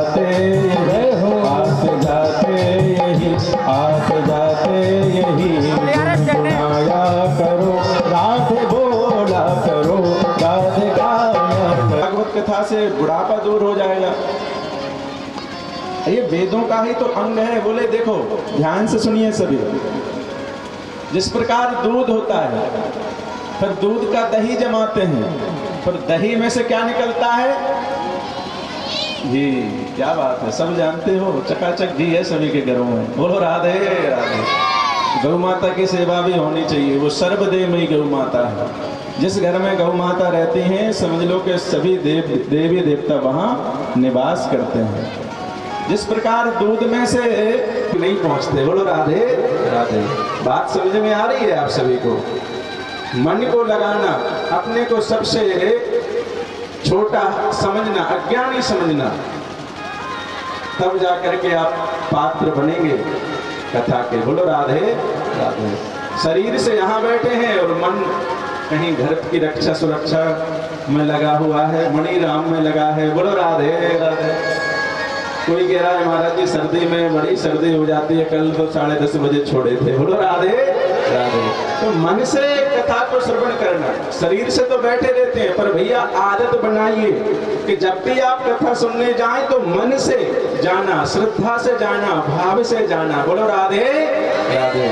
जाते जय हो आते जाते यही आते जाते यही आया करो राधे बोला करो राधे गाया करो। भागवत कथा से बुढ़ापा दूर हो जाएगा। ये वेदों का ही तो अंग है। बोले देखो ध्यान से सुनिए सभी, जिस प्रकार दूध होता है, फिर दूध का दही जमाते हैं, फिर दही में से क्या निकलता है घी। क्या बात है, सब जानते हो, चकाचक घी है सभी के घरों में। बोलो राधे राधे। गौ माता की सेवा भी होनी चाहिए, वो सर्वदेवमयी गौ माता है। जिस घर में गौ माता रहती हैं समझ लो कि सभी देवी देवता वहाँ निवास करते हैं। जिस प्रकार दूध में से नहीं पहुँचते। बोलो राधे राधे। बात समझ में आ रही है आप सभी को? मन को लगाना, अपने को सबसे छोटा समझना, अज्ञानी समझना, तब जाकर के आप पात्र बनेंगे कथा के। बोलो राधे राधे। शरीर से यहाँ बैठे हैं और मन कहीं घर की रक्षा सुरक्षा में लगा हुआ है, मणि राम में लगा है। बोलो राधे राधे। कोई कह रहा है महाराज जी सर्दी में बड़ी सर्दी हो जाती है, कल तो 10:30 बजे छोड़े थे। बोलो राधे राधे। तो मन से कथा को श्रवण करना, शरीर से तो बैठे रहते हैं, पर भैया आदत बनाइए कि जब भी आप कथा सुनने जाएं तो मन से जाना, श्रद्धा से जाना, भाव से जाना। बोलो राधे राधे।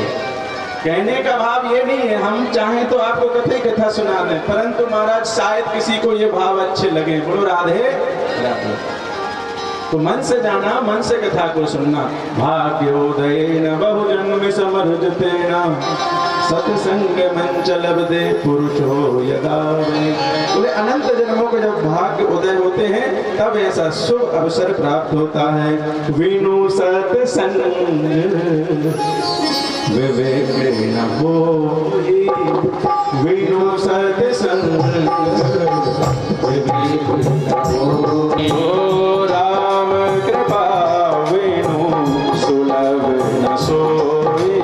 कहने का भाव ये नहीं है हम चाहें तो आपको कथा सुना दें, परंतु महाराज शायद किसी को ये भाव अच्छे लगे। बोलो राधे राधे। तो मन से जाना, मन से कथा को सुनना। भाग्योदयेन बहुजन्म समर्जितेन सत्संग मंचल दे पुरुषो यदा वे। बोले अनंत जन्मों के जब भाग्य उदय होते हैं तब ऐसा शुभ अवसर प्राप्त होता है। विनु सत्संग विवेक न होई, विनु सत्संग विवेक न होई। राम कृपा विनु सुलभ न सोई,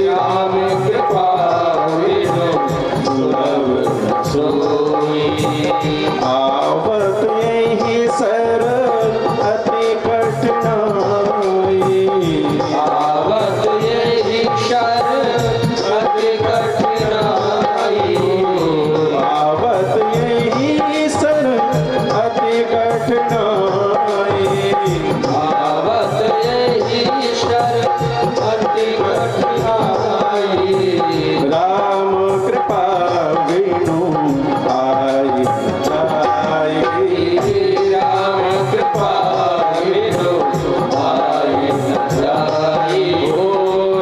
राम कृपा विनु सुलभ न सोई। आवत यही सरल अति कठिनाई, आवत यही शरण अति कठिनाई, आवत यही शरण अति कठिनाई, आवत यही शरण अति कठिनाई। राम कृपा विनु आई जाई, राम कृपा विनु आई जाई। ओ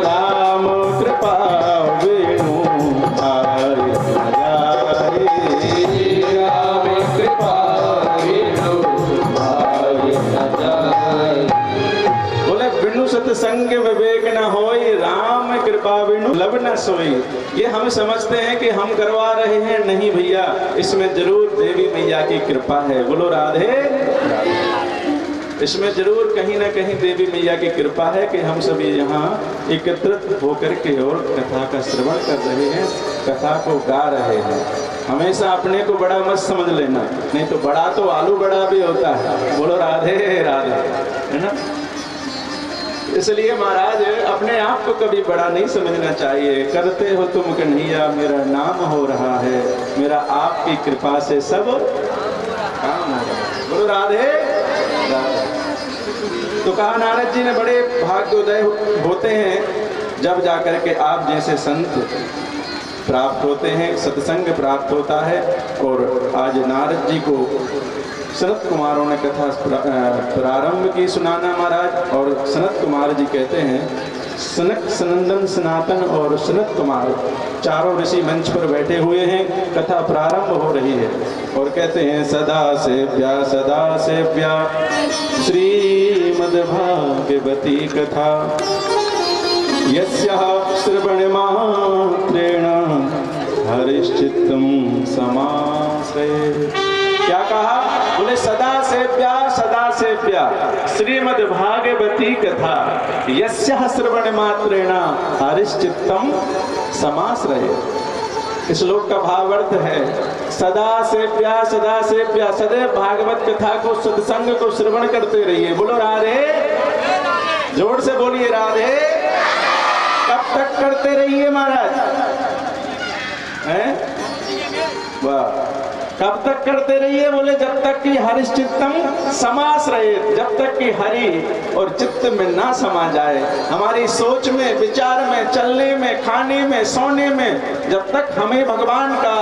राम कृपा विनु आई जाई, राम कृपा विनु आई जाई। बोले विनु सत्संग विवेक न होई, राम कृपा विनु लब न सोई। ये हम समझते हैं कि हम करवा रहे हैं, नहीं भैया, इसमें जरूर देवी मैया की कृपा है। बोलो राधे राधे। इसमें जरूर कहीं ना कहीं देवी मैया की कृपा है कि हम सभी यहाँ एकत्रित होकर के और कथा का श्रवण कर रहे हैं, कथा को गा रहे हैं। हमेशा अपने को बड़ा मत समझ लेना, नहीं तो बड़ा तो आलू बड़ा भी होता है। बोलो राधे राधे, है ना। इसलिए महाराज अपने आप को कभी बड़ा नहीं समझना चाहिए। करते हो तुम कन्हैया मेरा नाम हो रहा है, मेरा आपकी कृपा से सब काम हो रहा है। बोलो राधे राधे। तो कहा नारद जी ने बड़े भाग्योदय होते हैं जब जाकर के आप जैसे संत प्राप्त होते हैं, सत्संग प्राप्त होता है। और आज नारद जी को सनत कुमारों ने कथा प्रारंभ की सुनाना महाराज। और सनत कुमार जी कहते हैं, सनक सनंदन सनातन और सनत कुमार चारों ऋषि मंच पर बैठे हुए हैं, कथा प्रारंभ हो रही है। और कहते हैं सदा सेव्या श्रीमद् भागवती कथा यस्याः श्रवण मात्रेण हरिश्चित्तं समाश्रये। क्या कहा? बोले सदा सेव्या श्रीमद् भागवती कथा यस्याः श्रवण मात्रेण हरिश्चित्तं समाश्रये। श्लोक का भावार्थ है सदा सेव्या सदैव भागवत कथा को सत्संग को श्रवण करते रहिए। बोलो राधे, जोर से बोलिए राधे। कब तक करते रहिए महाराज? हैं? वाह, कब तक करते रहिए? बोले जब तक कि हरिश्चित्तम समाश्रयेत, जब तक कि हरि और चित्त में ना समा जाए, हमारी सोच में, विचार में, चलने में, खाने में, सोने में, जब तक हमें भगवान का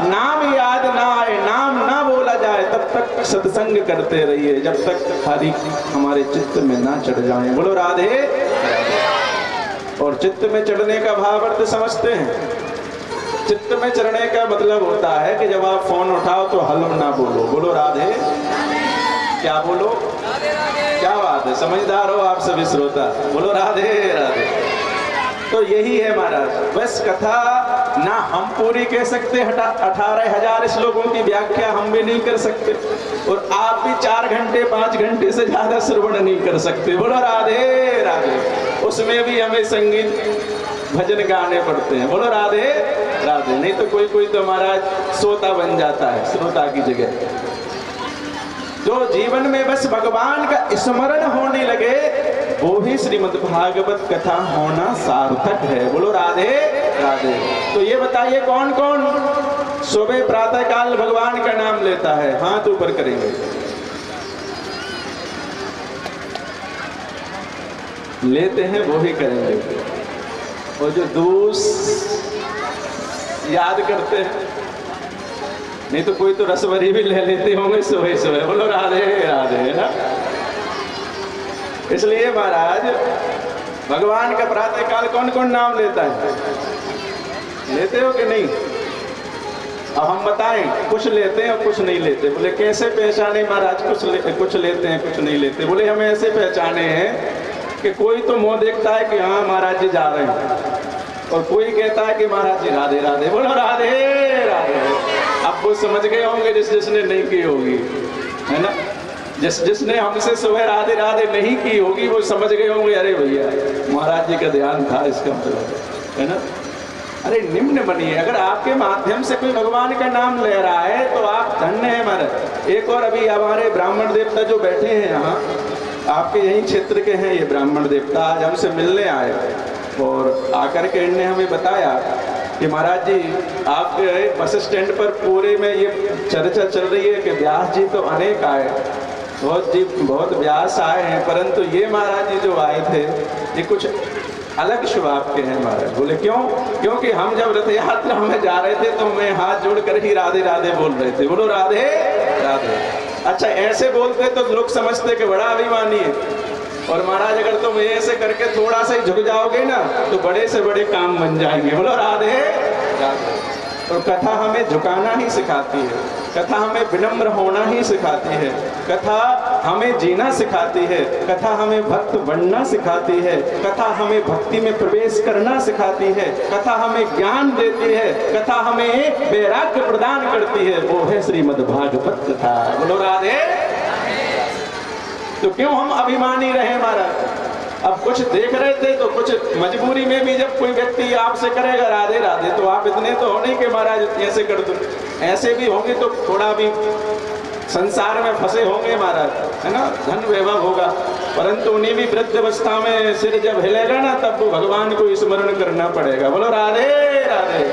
नाम याद ना आए, नाम ना बोला जाए, तब तक सत्संग करते रहिए, जब तक हरि हमारे चित्त में ना चढ़ जाए। बोलो राधे। और चित्त में चढ़ने का भावार्थ समझते हैं? चित्त में चढ़ने का मतलब होता है कि जब आप फोन उठाओ तो हलम ना बोलो। बोलो राधे। क्या बोलो? क्या बात है, समझदार हो आप सभी श्रोता। बोलो राधे राधे। तो यही है महाराज। बस कथा ना हम पूरी कह सकते, 18,000 श्लोकों की व्याख्या हम भी नहीं कर सकते, और आप भी 4 घंटे 5 घंटे से ज्यादा श्रवण नहीं कर सकते। बोलो राधे राधे। उसमें भी हमें संगीत भजन गाने पड़ते हैं। बोलो राधे राधे। नहीं तो कोई तो महाराज श्रोता बन जाता है श्रोता की जगह। जो जीवन में बस भगवान का स्मरण होने लगे, वो ही श्रीमद् भागवत कथा होना सार्थक है। बोलो राधे राधे। तो ये बताइए कौन कौन सुबह प्रातः काल भगवान का नाम लेता है? हाथ ऊपर करेंगे। लेते हैं वो ही करेंगे, और जो दूस याद करते हैं, नहीं तो कोई तो रसवरी भी ले लेते होंगे सुबह सुबह। बोलो राधे राधे ना। इसलिए महाराज भगवान का प्रातः काल कौन कौन नाम लेता है? लेते हो कि नहीं? अब हम बताएं, कुछ लेते हैं और कुछ नहीं लेते। बोले कैसे पहचाने महाराज? कुछ लेते हैं कुछ नहीं लेते। बोले हम ऐसे पहचाने हैं कि कोई तो मुंह देखता है कि हाँ महाराज जी जा रहे हैं, और कोई कहता है कि महाराज जी राधे राधे। बोलो राधे राधे। अब वो समझ गए होंगे जिसने नहीं की होगी, है ना? जिसने हमसे सुबह राधे राधे नहीं की होगी, वो समझ गए होंगे अरे भैया महाराज जी का ध्यान था, इसका मतलब, है ना? अरे निम्न बनिए। अगर आपके माध्यम से कोई भगवान का नाम ले रहा है तो आप धन्य है महाराज। एक और अभी हमारे ब्राह्मण देवता जो बैठे हैं यहाँ, आपके यही क्षेत्र के हैं ये ब्राह्मण देवता, आज हमसे मिलने आए और आकर के इन्होंने हमें बताया कि महाराज जी आपके बस स्टैंड पर पूरे में ये चर्चा चल रही है कि व्यास जी तो अनेक आए, बहुत व्यास आए हैं, परंतु ये महाराज जी जो आए थे ये कुछ अलग स्वभाव के हैं महाराज। बोले क्यों? क्योंकि हम जब रथ यात्रा में जा रहे थे तो मैं हाथ जोड़कर ही राधे राधे बोल रहे थे। बोलो राधे राधे। अच्छा ऐसे बोलते तो लोग समझते कि बड़ा अभिमानी है, और महाराज अगर तुम ऐसे करके थोड़ा सा ही झुक जाओगे ना तो बड़े से बड़े काम बन जाएंगे। बोलो राधे राधे। और कथा हमें झुकाना ही सिखाती है, कथा हमें विनम्र होना ही सिखाती है, कथा हमें जीना सिखाती है, कथा हमें भक्त बनना सिखाती है, कथा हमें भक्ति में प्रवेश करना सिखाती है, कथा हमें ज्ञान देती है, कथा हमें वैराग्य प्रदान करती है। वो है श्रीमद् भागवत कथा। बोलो राधे। तो क्यों हम अभिमानी रहे महाराज? अब कुछ देख रहे थे तो कुछ मजबूरी में भी जब कोई व्यक्ति आपसे करेगा राधे राधे तो आप इतने तो हो नहीं कि महाराज ऐसे कर दो। ऐसे भी होंगे तो थोड़ा भी संसार में फंसे होंगे महाराज, है ना, धन वैभव होगा, परंतु उन्हीं भी वृद्ध अवस्था में सिर जब हिलेगा ना तब वो भगवान को स्मरण करना पड़ेगा। बोलो राधे राधे।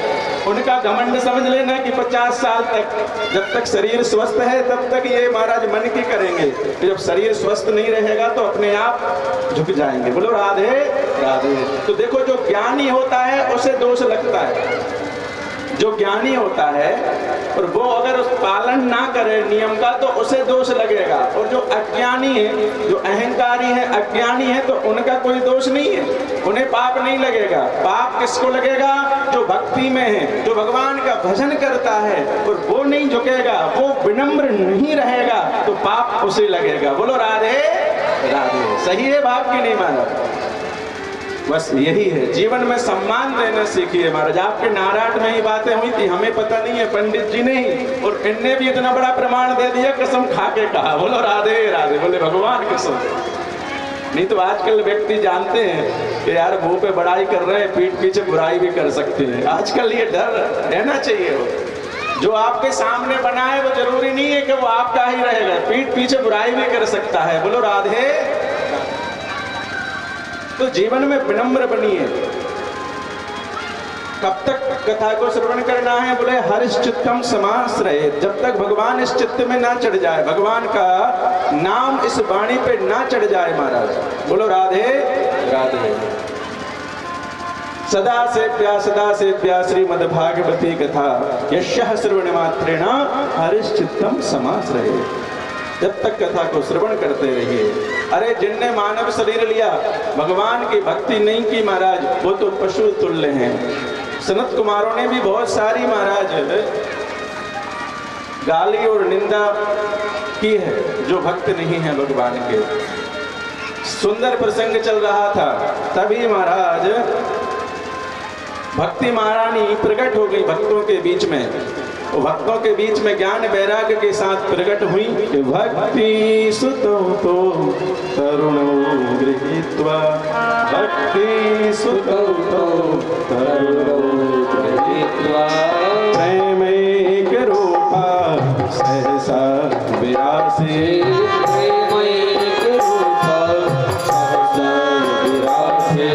उनका घमंड समझ लेना कि 50 साल तक जब तक शरीर स्वस्थ है तब तक ये महाराज मन की करेंगे, जब शरीर स्वस्थ नहीं रहेगा तो अपने आप झुक जाएंगे। बोलो राधे राधे। तो देखो जो ज्ञानी होता है उसे दोष लगता है, जो ज्ञानी होता है और वो अगर उस पालन ना करे नियम का तो उसे दोष लगेगा, और जो अज्ञानी है, जो अहंकारी है, अज्ञानी है, तो उनका कोई दोष नहीं है, उन्हें पाप नहीं लगेगा। पाप किसको लगेगा? जो भक्ति में है, जो भगवान का भजन करता है और वो नहीं झुकेगा, वो विनम्र नहीं रहेगा तो पाप उसे लगेगा। बोलो राधे राधे। सही है बाप की नहीं माना? बस यही है, जीवन में सम्मान देना सीखिए महाराज। आपके नारायण में ही बातें हुई थी, हमें पता नहीं है, पंडित जी ने ही, और इनने भी इतना बड़ा प्रमाण दे दिया, कसम खा के कहा। बोलो राधे राधे। बोले भगवान कसम। नहीं तो आजकल व्यक्ति जानते हैं कि यार मुंह पे बड़ाई कर रहे हैं, पीठ पीछे बुराई भी कर सकते हैं। आजकल ये डर रहना चाहिए। वो जो आपके सामने बना है वो जरूरी नहीं है कि वो आपका ही रहेगा, पीठ पीछे बुराई भी कर सकता है। बोलो राधे। तो जीवन में विनम्र बनिए। कब तक कथा को श्रवण करना है? बोले हरिश्चित्तम समाश्रये, जब तक भगवान इस चित्त में ना चढ़ जाए, भगवान का नाम इस वाणी पे ना चढ़ जाए महाराज। बोलो राधे राधे। सदा से प्या श्रीमद् भागवती कथा यस्यः श्रवण मात्रेण हरिश्चित्तम समाश्रये। जब तक कथा को श्रवण करते रहिए। अरे जिनने मानव शरीर लिया, भगवान की भक्ति नहीं की महाराज, वो तो पशु तुल्य हैं। सनत कुमारों ने भी बहुत सारी महाराज गाली और निंदा की है जो भक्त नहीं है भगवान के। सुंदर प्रसंग चल रहा था, तभी महाराज भक्ति महारानी प्रकट हो गई भक्तों के बीच में। वो भक्तों के बीच में ज्ञान वैराग्य के साथ प्रकट हुई कि भक्ति सुतो तो तरुणो गृहीत्वा, भक्ति सुतो तो तरुणो गृहीत्वा, प्रेमैक रूपा सहसा विरासी, प्रेमैक रूपा सहसा विरासी,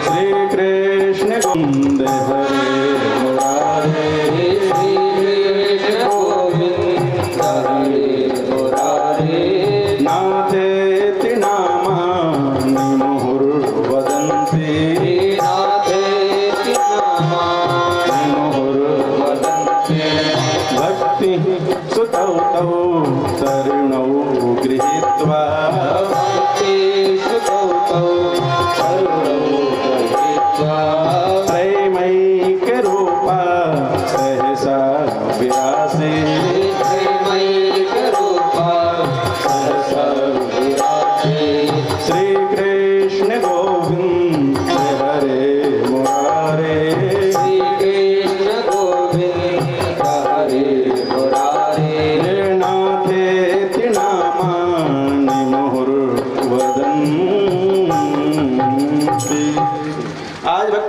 श्री कृष्ण गोविंद हरे मुरारे,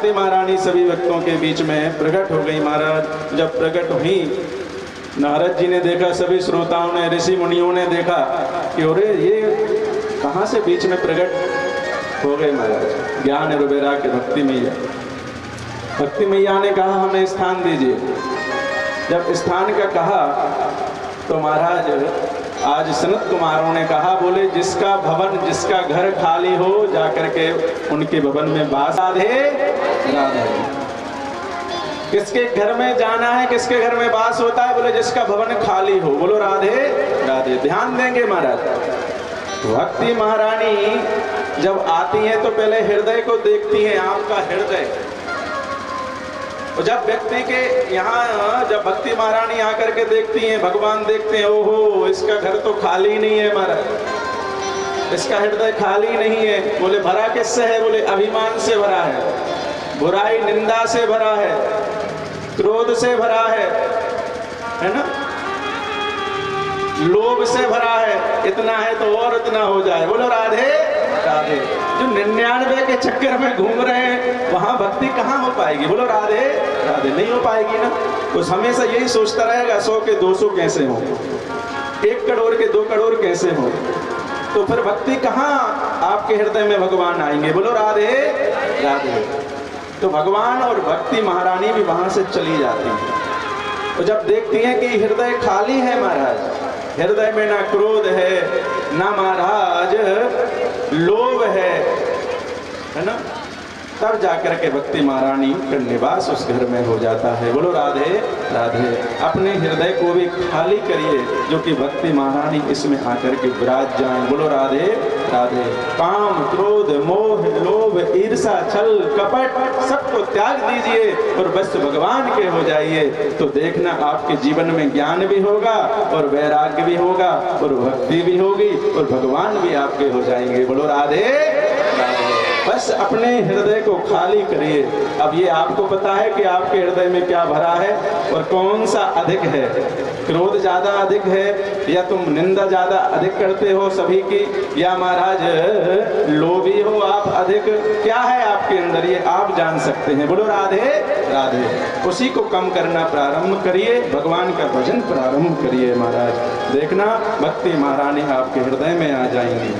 महारानी सभी भक्तों के बीच में प्रकट हो गई। महाराज जब प्रकट हुई, नारद जी ने देखा, सभी श्रोताओं ने, ऋषि मुनियों ने देखा कि अरे ये कहाँ से बीच में प्रकट हो गए महाराज। ज्ञान और वैराग्य भक्ति मैया। भक्ति मैया ने कहा हमें स्थान दीजिए। जब स्थान का कहा तो महाराज आज सनत कुमारों ने कहा, बोले जिसका भवन, जिसका घर खाली हो जाकर के उनके भवन में वास। राधे राधे। किसके घर में जाना है, किसके घर में वास होता है? बोले जिसका भवन खाली हो। बोलो राधे राधे। ध्यान देंगे महाराज। भक्ति महारानी जब आती है तो पहले हृदय को देखती है, आपका हृदय। और जब व्यक्ति के यहाँ जब भक्ति महारानी आकर के देखती हैं, भगवान देखते हैं, ओहो इसका घर तो खाली नहीं है महाराज, इसका हृदय खाली नहीं है। बोले भरा किससे है? बोले अभिमान से भरा है, बुराई निंदा से भरा है, क्रोध से भरा है ना, लोभ से भरा है। इतना है तो और इतना हो जाए। बोलो राधे राधे। जो 99 के चक्कर में घूम रहे हैं वहां भक्ति कहाँ हो पाएगी? बोलो राधे राधे। नहीं हो पाएगी ना। उस हमेशा यही सोचता रहेगा 100 के 200 कैसे हो, 1 करोड़ के 2 करोड़ कैसे हो। तो फिर भक्ति कहाँ आपके हृदय में भगवान आएंगे? बोलो राधे राधे। तो भगवान और भक्ति महारानी भी वहां से चली जाती है। तो जब देखती हैं कि हृदय खाली है महाराज, हृदय में ना क्रोध है, ना महाराज लोभ है ना, तब जाकर के भक्ति महारानी का निवास उस घर में हो जाता है। बोलो राधे राधे। अपने हृदय को भी खाली करिए जो कि भक्ति महारानी इसमें आकर के विराज जाएं। बोलो राधे राधे। काम, क्रोध, मोह, लोभ, ईर्षा, छल, कपट सबको त्याग दीजिए और बस भगवान के हो जाइए। तो देखना आपके जीवन में ज्ञान भी होगा और वैराग्य भी होगा और भक्ति भी होगी और भगवान भी आपके हो जाएंगे। बोलो राधे राधे। बस अपने हृदय को खाली करिए। अब ये आपको पता है कि आपके हृदय में क्या भरा है और कौन सा अधिक है। क्रोध ज्यादा अधिक है, या तुम निंदा ज्यादा अधिक करते हो सभी की, या महाराज लोभी हो आप अधिक, क्या है आपके अंदर ये आप जान सकते हैं। बोलो राधे राधे। उसी को कम करना प्रारंभ करिए, भगवान का भजन प्रारंभ करिए महाराज। देखना भक्ति महारानी आपके हृदय में आ जाएंगी।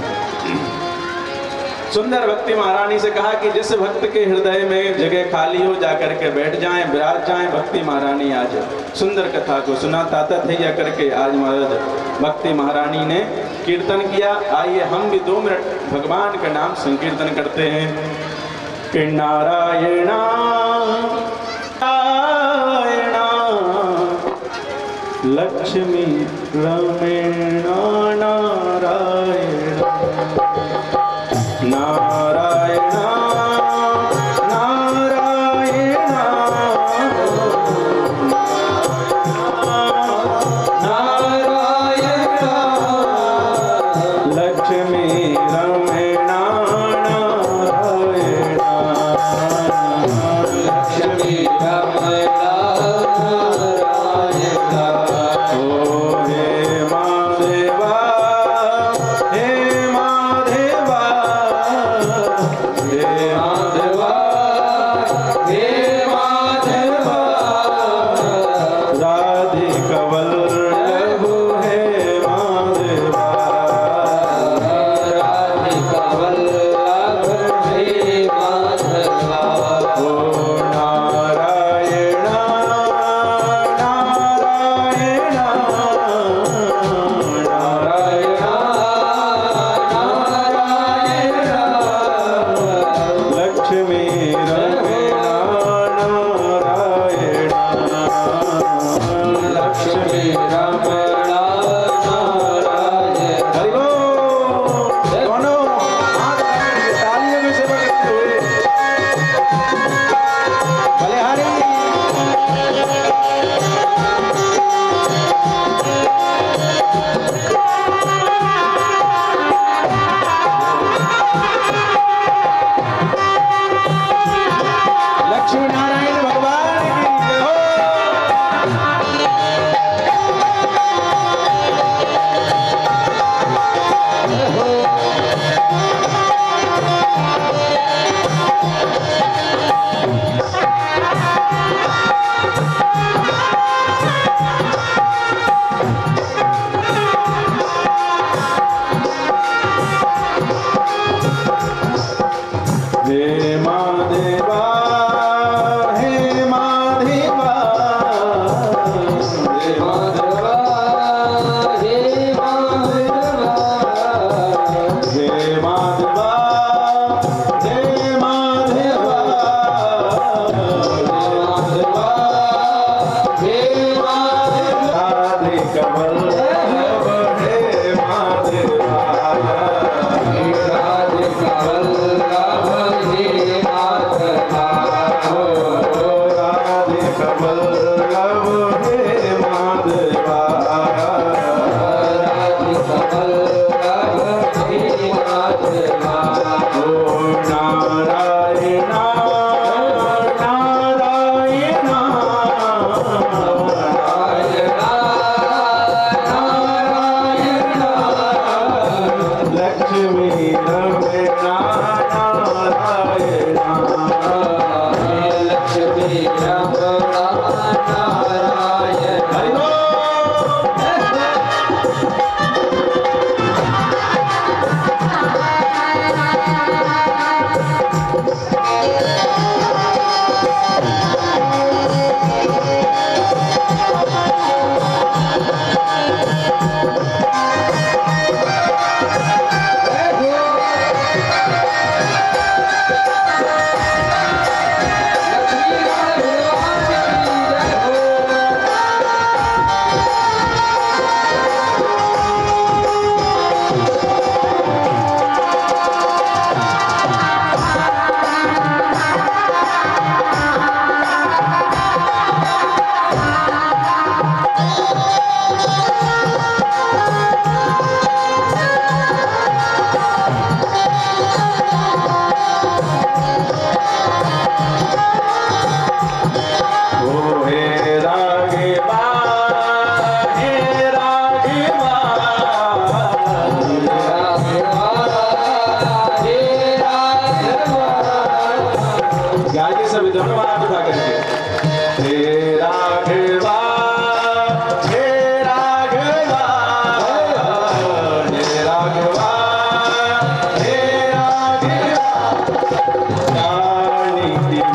सुंदर भक्ति महारानी से कहा कि जिस भक्त के हृदय में जगह खाली हो जाकर के बैठ जाएं, विराज जाएं। भक्ति महारानी आज सुंदर कथा को सुना, ताता थैया करके आज महाराज भक्ति महारानी ने कीर्तन किया। आइए हम भी 2 मिनट भगवान का नाम संकीर्तन करते हैं कि नारायणा नारायणा लक्ष्मी रमेणा नारायण नारायण नारायण नारायण लक्ष्मी रमेण नारायण लक्ष्मी रमेण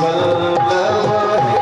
वल्लभ हे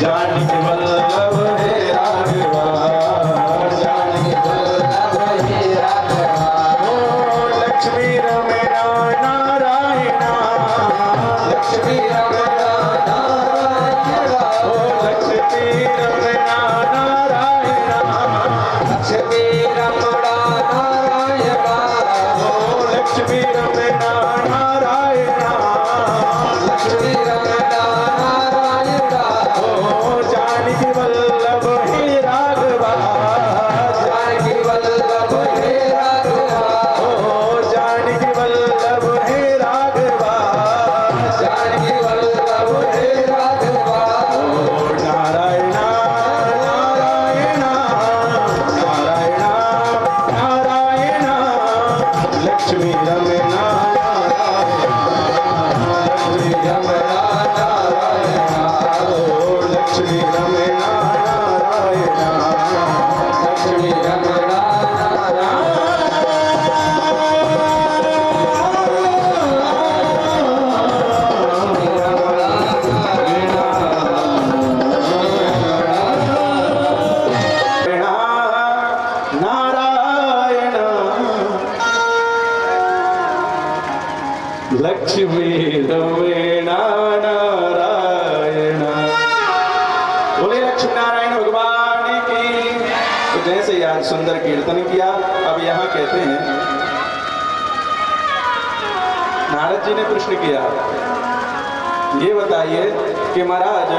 जानकी वल्लभ हे राघवा। नारायण नारायण नारायण नारायण लक्ष्मी लक्ष्मी रमेण नारायण। बोले लक्ष्मी नारायण भगवान की। तो जैसे ही आज सुंदर कीर्तन किया, अब यहाँ कहते हैं, नारद जी ने प्रश्न किया, ये बताइए कि महाराज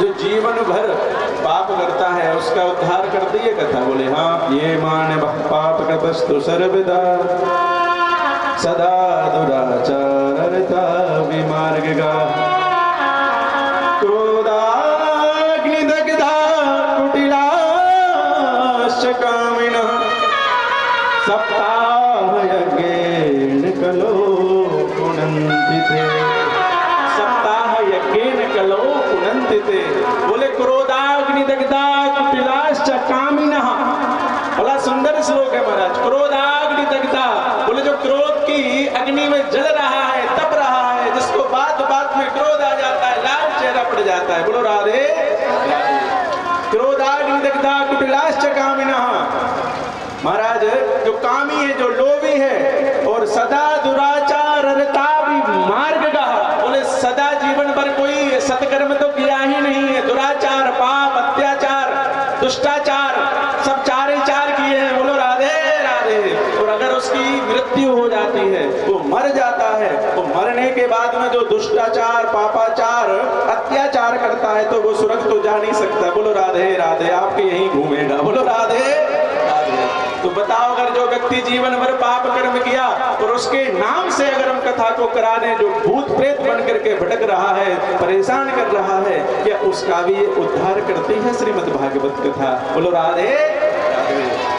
जो जीवन भर पाप करता है उसका उद्धार करती है कथा। बोले हाँ, ये मान पाप कृतस्तु सर्वदा सदा दुराचारता विमार्गा क्रोधाग्निदग्धा कुटिलाश्च कामिनः सप्ताहयज्ञेन कलो पुनन्ति ते। सप्ताहयज्ञेन कलो पुनन्ति ते। बोले क्रोधाग्निदग्धा कुटिलाश्च कामिनः। बड़ा सुंदर श्लोक है महाराज। क्रोधाग्निदग्धा, बोले जो क्रोध की अग्नि में जल रहा है, तप रहा है, जिसको बात बात में क्रोध आ जाता है, लाल चेहरा पड़ जाता है। बोलो राधे। क्रोधाग्निदग्धा कुटिलाश्च कामिनः। महाराज जो कामी है, जो लोभी है, और सदा दुराचारता विमार्गा। बोले सदा जीवन भर कोई सत्कर्म तो किया ही नहीं है, दुराचार, पाप, अत्याचार, दुष्टाचार, सब चार ही चार किए हैं। बोलो राधे राधे। और अगर उसकी मृत्यु हो जाती है, वो मर जाता है, तो मरने के बाद में जो दुष्टाचार, पापाचार, अत्याचार करता है, तो वो स्वर्ग तो जा नहीं सकता। बोलो राधे राधे। आपके यहीं घूमेगा। बोलो राधे राधे। तो बताओ, अगर जो व्यक्ति जीवन भर पाप कर्म किया और उसके नाम से अगर हम कथा को करा दें, जो भूत प्रेत बन करके भटक रहा है, परेशान कर रहा है, क्या उसका भी उद्धार करती है श्रीमद् भागवत कथा। बोलो राधे।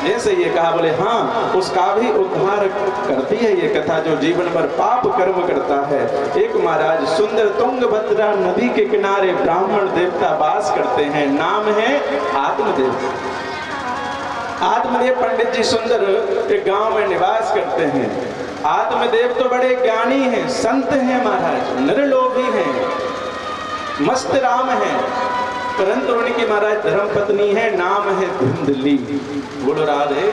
जैसे ये कहा, बोले हाँ, उसका भी उद्धार करती है ये कथा जो जीवन भर पाप कर्म करता है। एक महाराज सुंदर तुंगभद्रा नदी के किनारे ब्राह्मण देवता वास करते हैं, नाम है आत्मदेव। आत्मदेव पंडित जी सुंदर एक गांव में निवास करते हैं। आत्मदेव तो बड़े ज्ञानी हैं, संत हैं महाराज, निर्लोभी हैं, मस्त राम हैं, परंतु उनकी महाराज धर्म पत्नी है, नाम है धुंधली। बोलो राधे।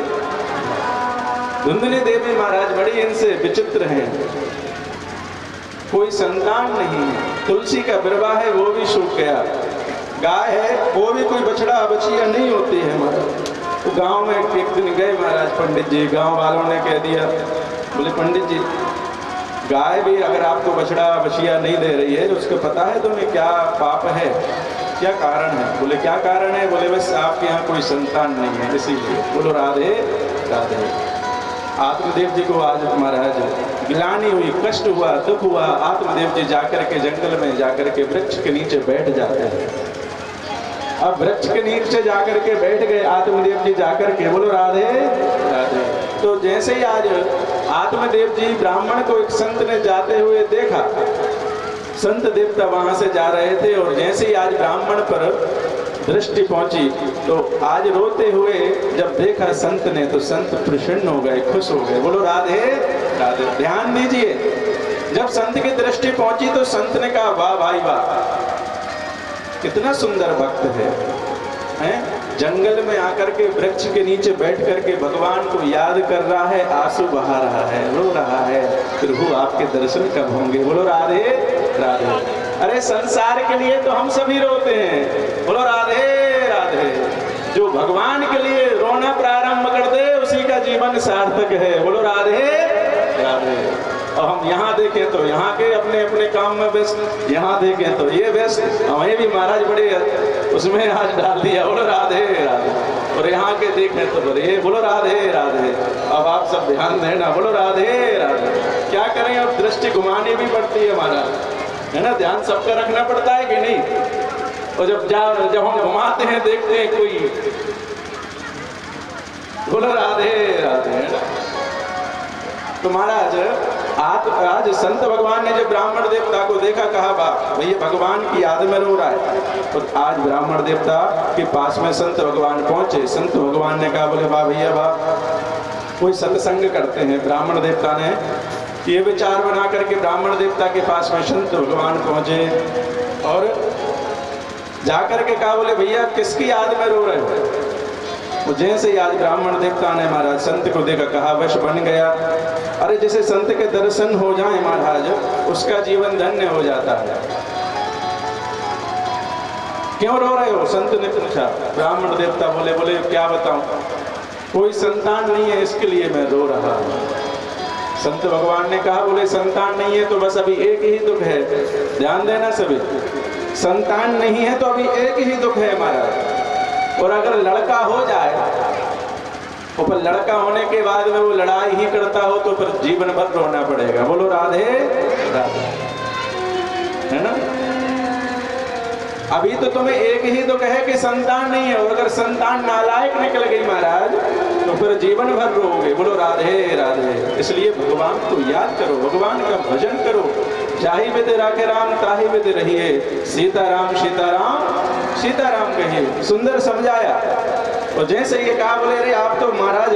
धुंधली देवी महाराज बड़ी इनसे विचित्र हैं, कोई संतान नहीं है। तुलसी का बिरवा है वो भी सूख गया, गाय है वो भी कोई बछड़ा बछिया नहीं होती है महाराज। तो गांव में एक दिन गए महाराज पंडित जी, गांव वालों ने कह दिया, बोले पंडित जी गाय भी अगर आपको बछड़ा बछिया नहीं दे रही है तो उसको पता है तुम्हें क्या पाप है, क्या कारण है? बोले क्या कारण है? बोले बस आपके यहाँ कोई संतान नहीं है इसीलिए। बोलो राधे राधे। आत्मदेव जी को आज महाराज ग्लानि हुई, कष्ट हुआ, दुख हुआ। आत्मदेव जी जाकर के जंगल में जाकर के वृक्ष के नीचे बैठ जाते हैं। अब वृक्ष के नीचे जाकर के बैठ गए आत्मदेव जी जाकर के, बोलो राधे राधे। तो जैसे ही आज आत्मदेव जी ब्राह्मण को एक संत ने जाते हुए देखा, संत देवता वहां से जा रहे थे, और जैसे ही आज ब्राह्मण पर दृष्टि पहुंची तो आज रोते हुए जब देखा संत ने तो संत प्रसन्न हो गए, खुश हो गए। बोलो राधे राधे। ध्यान दीजिए, जब संत की दृष्टि पहुंची तो संत ने कहा वाह भाई वाह, कितना सुंदर भक्त है? जंगल में आकर के वृक्ष के नीचे बैठ करके भगवान को याद कर रहा है, आंसू बहा रहा है, रो रहा है, प्रभु आपके दर्शन कब होंगे? बोलो राधे राधे। अरे संसार के लिए तो हम सभी रोते हैं, बोलो राधे राधे। जो भगवान के लिए रोना प्रारंभ कर दे उसी का जीवन सार्थक है। बोलो राधे राधे। और हम यहाँ देखें तो यहाँ के अपने अपने काम में व्यस्त, यहाँ देखें तो ये व्यस्त, हमें भी महाराज बड़े उसमें आज डाल दिया। बोलो राधे राधे। और यहाँ के देखें तो बड़े, बोलो राधे राधे। अब आप सब ध्यान देना, बोलो राधे राधे। क्या करें, अब दृष्टि घुमानी भी पड़ती है महाराज, है ना? ध्यान सबका रखना पड़ता है कि नहीं? और जब हम घुमाते हैं देखते हैं कोई, बोलो राधे राधे, है ना? तो महाराज आज संत भगवान ने जब ब्राह्मण देवता को देखा, कहा वाह भैया भगवान की याद में रो रहा है। तो आज ब्राह्मण देवता के पास में संत भगवान पहुंचे। संत भगवान ने कहा, बोले वाह भैया वाह, कोई सत्संग करते हैं। ब्राह्मण देवता ने ये विचार बना करके ब्राह्मण देवता के पास में संत भगवान पहुंचे और जाकर के कहा, बोले भैया किसकी याद में रो रहे हो? वो जैसे ही आज ब्राह्मण देवता ने महाराज संत को देखा, कहा वश बन गया। अरे जैसे संत के दर्शन हो जाए महाराज उसका जीवन धन्य हो जाता है। क्यों रो रहे हो? संत ने पूछा। ब्राह्मण देवता बोले क्या बताऊं, कोई संतान नहीं है इसके लिए मैं रो रहा हूं। संत भगवान ने कहा, बोले संतान नहीं है तो बस अभी एक ही दुख है। ध्यान देना सभी, संतान नहीं है तो अभी एक ही दुख है महाराज। और अगर लड़का हो जाए तो फिर लड़का होने के बाद में वो लड़ाई ही करता हो तो फिर जीवन भर रोना पड़ेगा। बोलो राधे राधे, है ना? अभी तो तुम्हें एक ही दुख है कि संतान नहीं है, और अगर संतान नालायक निकल गई महाराज तो फिर जीवन भर रोओगे। बोलो राधे राधे। इसलिए भगवान को याद करो, भगवान का भजन करो। जाहि विद राखे राम ताहि विद रहिए, सीताराम सीताराम सीताराम कहिए। सुंदर समझाया। और जैसे ये कहा, बोले अरे आप तो महाराज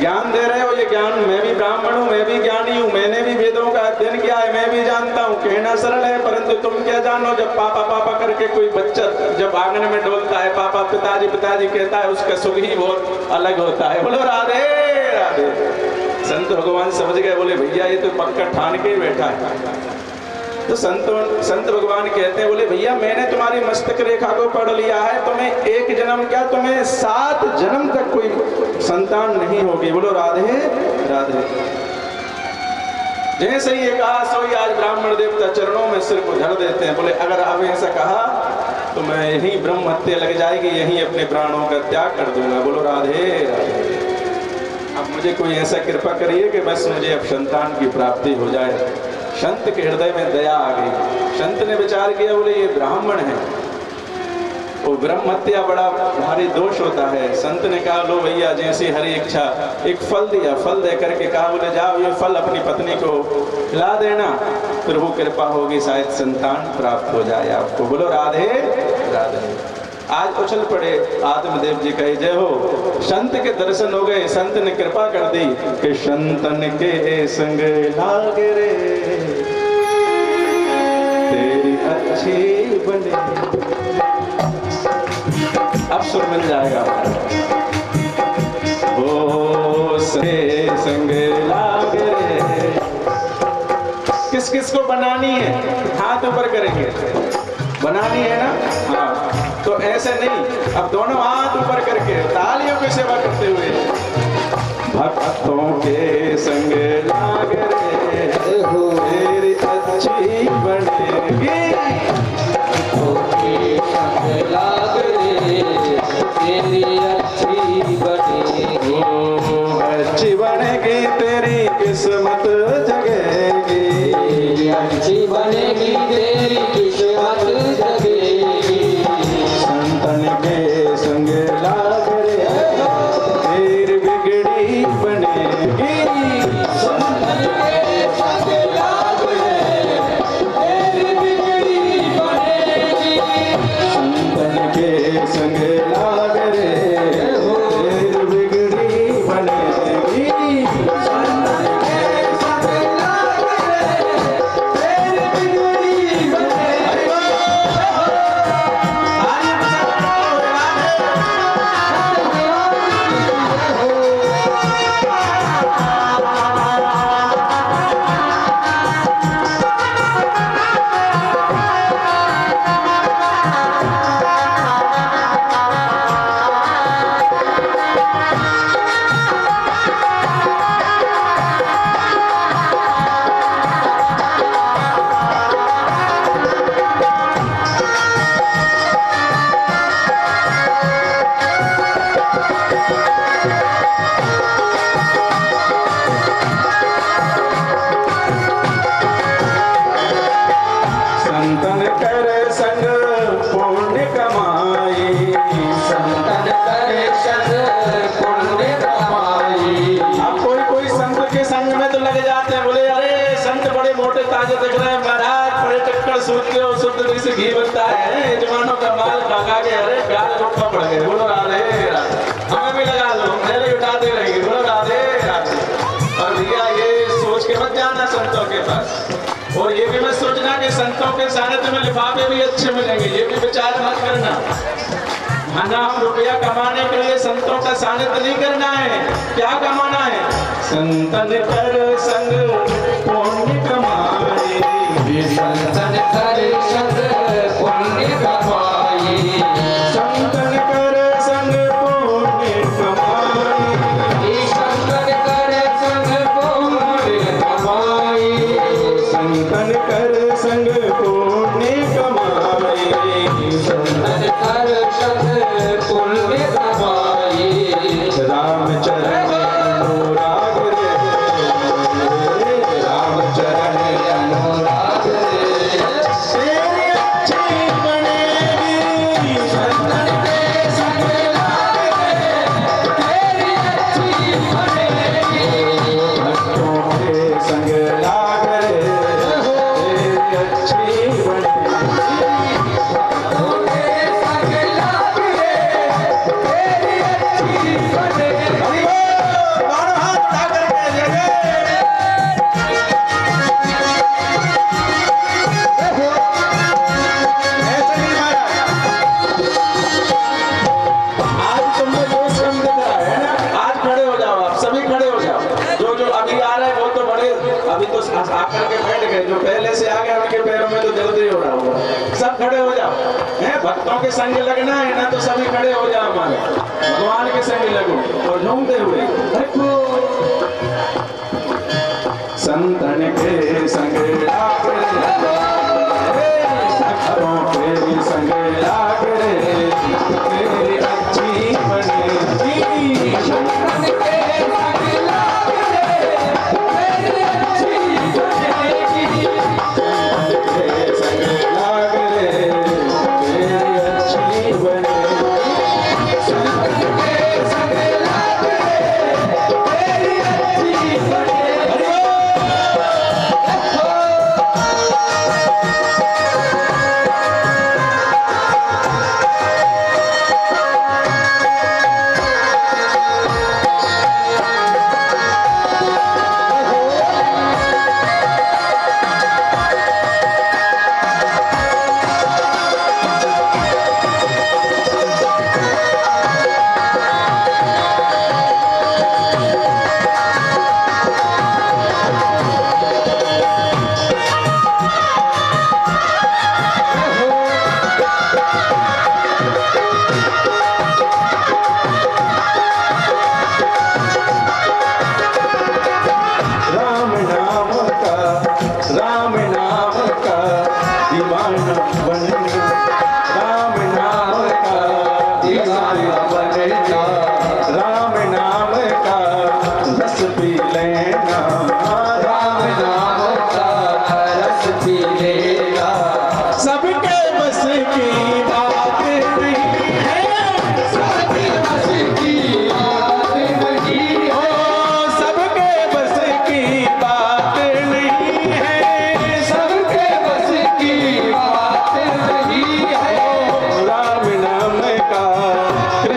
ज्ञान दे रहे हो, ये ज्ञान मैं भी ब्राह्मण हूँ, मैं भी ज्ञानी हूँ, मैंने भी वेदों का अध्ययन किया है, मैं भी जानता हूँ। कहना सरल है परंतु तुम क्या जानो, जब पापा पापा करके कोई बच्चा जब आंगन में डोलता है, पापा पिताजी पिताजी कहता है, उसका सुख ही बहुत अलग होता है। बोलो राधे राधे। संत भगवान समझ गए, बोले भैया ये तो पक्का ठान के बैठा है। तो संत भगवान कहते हैं, बोले भैया मैंने तुम्हारी मस्तक रेखा को पढ़ लिया है, तुम्हें एक जन्म क्या तुम्हें 7 जन्म तक कोई संतान नहीं होगी। बोलो राधे राधे। जैसे ही ये कहा सोई आज ब्राह्मण देवता चरणों में सिर को धर देते हैं। बोले अगर आप ऐसा कहा तो मैं यहीं ब्रह्म हत्या लग जाएगी, यहीं अपने प्राणों का त्याग कर दूंगा। बोलो राधे राधे। अब मुझे कोई ऐसा कृपा करिए कि बस मुझे अब संतान की प्राप्ति हो जाए। संत के हृदय में दया आ गई। संत ने विचार किया, बोले ये ब्राह्मण है, वो ब्रह्म हत्या बड़ा भारी दोष होता है। संत ने कहा, लो भैया जैसी हरी इच्छा, एक फल दिया। फल दे करके कहा, बोले जाओ ये फल अपनी पत्नी को खिला देना, प्रभु कृपा होगी शायद संतान प्राप्त हो जाए आपको। बोलो राधे राधे। आज उछल पड़े आत्मदेव जी कहे जय हो। संत के दर्शन हो गए, संत ने कृपा कर दी कि संतन के संग लागे रे तेरी अच्छी बने। अब सुर मिल जाएगा। ओ से किसको बनानी है? हाथ ऊपर करेंगे, बनानी है ना? हाँ, तो ऐसे नहीं, अब दोनों हाथ ऊपर करके तालियों की सेवा करते हुए भक्तों के संग लाग रे हो तेरी अच्छी बनेगी, भक्तों के संग लाग रे तेरी अच्छी बनेगी, अच्छी बनेगी तेरी किस्मत जगेगी, अच्छी बनेगी तेरी किस्मत जगेगी, संतन के संग लाग रे तेरी बिगड़ी बनेगी, संतन के संग लाग रे तेरी बिगड़ी बनेगी, संतन के संग लाग रे तेरी बिगड़ी बनेगी, संतन के संग लाग रे तेरी बिगड़ी बनेगी। संतन कर संग पुण्य कमाई, संतन करे संग पुण्य कमाई। अब कोई संत के संग में तो लग जाते हैं, बोले अरे संत बड़े मोटे ताजे दिख रहे हैं महाराज, बड़े टक्कर सूखते हो, शुद्ध घी से घी बनता है, यजमानों का माल खा के अरे गाल रोकना पड़ गए, बोलो राधे राधे, हमें भी लगा लो, मेरे उठाते रहेंगे, बोलो राधे राधे। और भैया ये सोच के मत जाना संतों के पास, और ये भी मत सोचना कि संतों के सानिध्य में लिफाफे भी अच्छे मिलेंगे, ये भी विचार मत करना। खाना हम रुपया कमाने के लिए संतों का सानिध्य नहीं करना है, क्या कमाना है? संतन कर संग पुण्य कमाए, संतन करे संग पुण्य कमाई। संतन कर संग पुण्य कमाए, संतन करे संग पुण्य कमाई। संतन कर संग पुण्य कमाए, संतन कर संग पुण्य कमाई। रामचरण अनुराग रे, रामचरण अनुराग रे तेरी अच्छी बनेगी, संतन के संग लाग रे तेरी अच्छी बनेगी। भक्तों के संग लाग रे तेरी अच्छी बनेगी, तोरे संग लाग रे तेरी अच्छी बनेगी। हरि बोल, दोनों हाथ उठा करके जय जय। ऐसे नहीं महाराज, आज तुमने जोश कम दिख रहा है ना, आज खड़े हो जाओ, आप सभी खड़े हो जाओ, जो अभी आ रहे हैं वो तो बड़े अभी तो आकर के बैठ गए, जो पहले से आ गए उनके पैरों में तो दर्द ही हो रहा होगा, सब खड़े हो जाओ, हैं भक्तों के संग लगना है ना, तो सभी खड़े हो जाओ, हमारे भगवान के संग लगो और झूमते हुए देखो। संतन के संग लाग रे, भक्तों के संग लाग रे तेरी अच्छी बनेगी, संतन के संग लाग रे तेरी अच्छी बनेगी। के संग लाग रे तेरी अच्छी बनेगी, संतन के संग लाग रे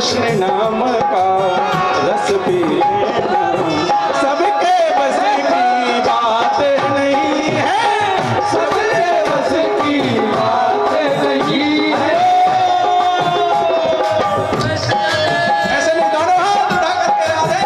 कृष्ण नाम का रस पी लेना, सबके बस की बात नहीं है, सबके बस की बात नहीं है। ऐसे नहीं, दोनों हाथ उठा करके राधे।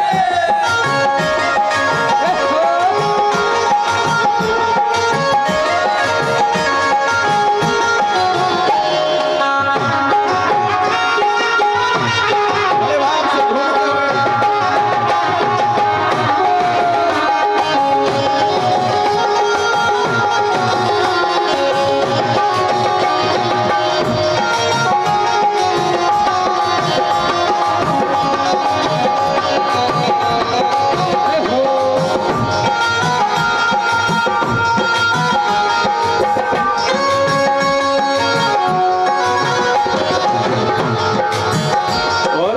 अरे बाप से घूमते हुए। और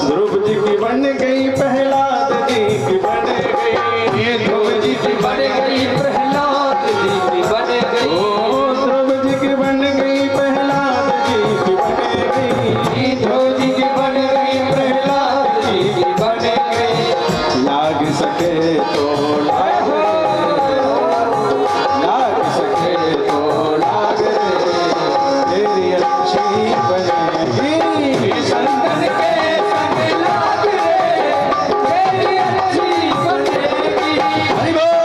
ध्रुव जी की बन गई, प्रहलाद जी की बन गई, ध्रुव जी की बन गई, प्रहलाद जी की बन गई, ओ ध्रुव जी की बन गई, प्रहलाद जी की बन गई, ध्रुव जी की बन गई, प्रहलाद जी की बन गई। लाग सके तो लाग रे, लाग सके तो लाग रे, तेरी अच्छी बनेगी संतन के संग लाग रे, तेरी अच्छी बनेगी। हरि बोल।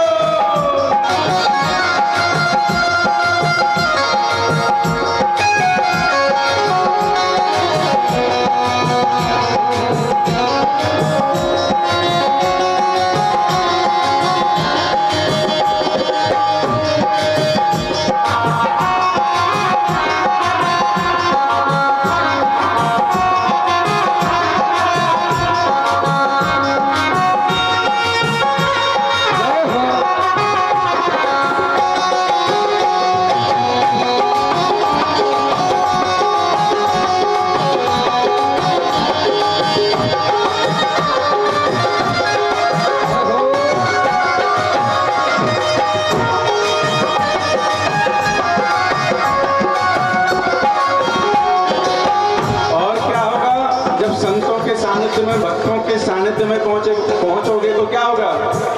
और क्या होगा जब संतों के सानिध्य में, भक्तों के सानिध्य में पहुंचोगे तो क्या होगा?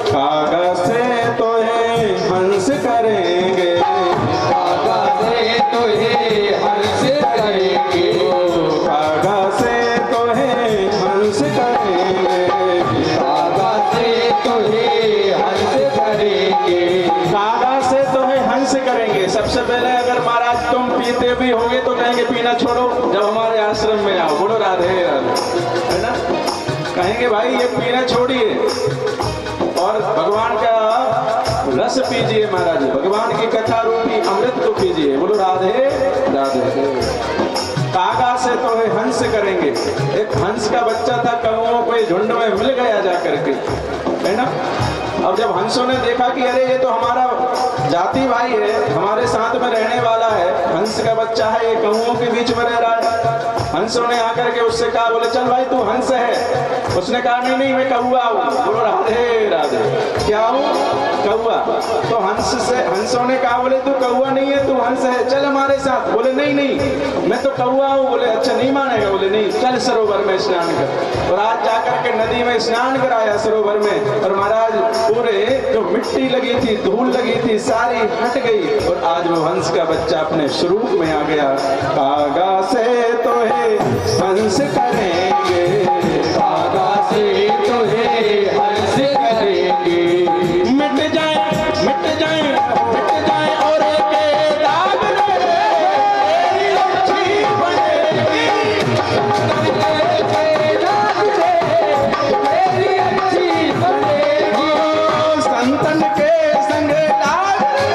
कागा से तो है हंस करेंगे, कागा से तो है हंस करेंगे, कागा से तो है हंस करेंगे, कागा से तो है हंस करेंगे, कागा से तो है हंस करेंगे। सबसे पहले अगर महाराज तुम पीते भी होगे तो कहेंगे पीना छोड़ो, जब हमारे आश्रम में आओ, बोलो राधे राधे, है ना? कहेंगे भाई ये पीना छोड़िए और भगवान का रस पीजिए महाराज, भगवान की कथा रूपी अमृत को पीजिए, बोलो राधे राधे। कागा से तो है हंस करेंगे। एक हंस का बच्चा था, कौओं को झुंड में मिल गया जा करके, है ना? अब जब हंसों ने देखा कि अरे ये तो हमारा जाति भाई है, हमारे साथ में रहने वाला है, हंस का बच्चा है, ये कौओं के बीच में रह रहा है। हंसों ने आकर के उससे कहा, बोले चल भाई तू हंस है। उसने कहा नहीं नहीं मैं कौआ हूँ। बोलो राधे राधे, क्या हूँ? कौआ। तो हंसों ने कहा, बोले तू कौआ नहीं है, तू हंस है, चल हमारे साथ। बोले नहीं नहीं मैं तो कौआ हूँ। बोले अच्छा नहीं मानेगा? बोले नहीं, चल सरोवर में स्नान कर। और आज जाकर के नदी में स्नान कराया सरोवर में, और महाराज पूरे जो मिट्टी लगी थी, धूल लगी थी, सारी हट गई, और आज वो हंस का बच्चा अपने स्वरूप में आ गया। कागा से तो है हंस करेंगे, कागा से तो है हंस करेंगे, मिट जाए मिट जाए मिट जाए और के दाग रे, तेरी अच्छी बनेगी, तेरी दाग रे, तेरी अच्छी बनेगी, संतन के संग लाग रे,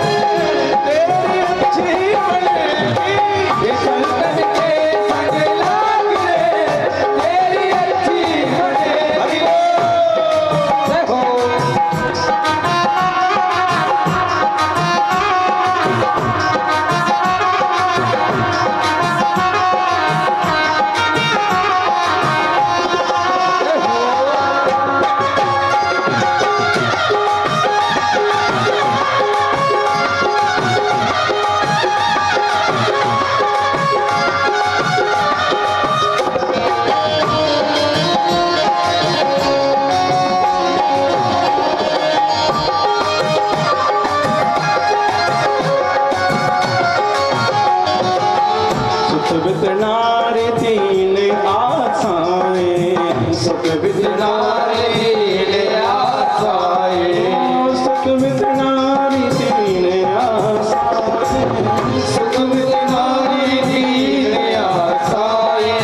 तेरी अच्छी बनेगी, संतन के संग लाग रे, सुख विद नारी दीन आसाए, सुख विद नारी दीन आसाए, सुख विद नारी दीन आसाए,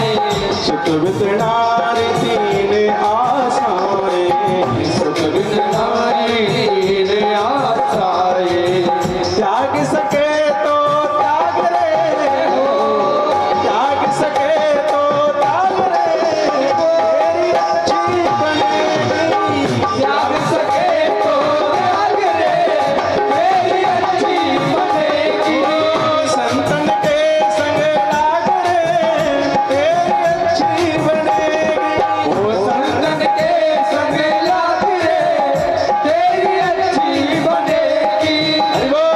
सुख विद नारी दीन आसाए, सुख विद नारी दीन आसाए। त्याग सके तो त्याग रे हो, त्याग सके तो त्याग रे, तेरी अच्छी बनेगी। त्याग सके तो त्याग रे, तेरी अच्छी बनेगी। संतन के संग लाग रे, तेरी अच्छी बनेगी। ओ संतन के संग लाग रे, तेरी अच्छी बनेगी। हरि बोल।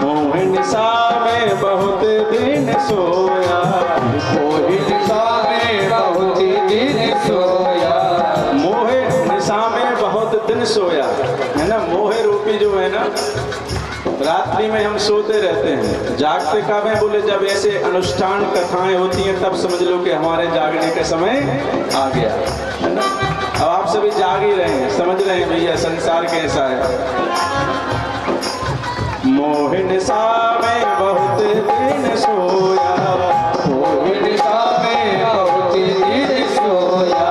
मोहिन सा में बहुत दिन सोया, मोहिन सा में बहुत दिन सोया, मोहे निशा में बहुत दिन सोया, है ना। मोहे रूपी जो है ना, रात्रि में हम सोते रहते हैं, जागते कब हैं बोले जब ऐसे अनुष्ठान कथाएं होती हैं तब समझ लो कि हमारे जागने का समय आ गया, है ना। अब आप सभी जाग ही रहे हैं, समझ रहे हैं भैया संसार कैसा है। मोहिन सा में बहुत दिन सोया, मोहिन सा में बहुत दिन सोया,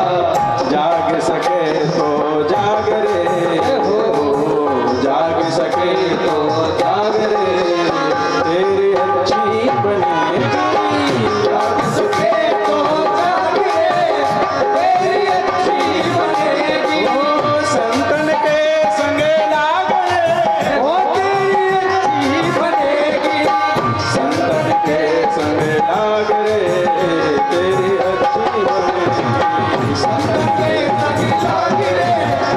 जाग सके तो जाग रे हो, जाग सके तो जाग रे, तेरी अच्छी बनेगी। जाग सके तो जाग रे, तेरी अच्छी बनेगी। ओ संतन के संग लाग रे, ओ तेरी अच्छी बनेगी। संतन के संग लाग रे, तेरी अच्छी बनेगी। संतन के संग लाग रे,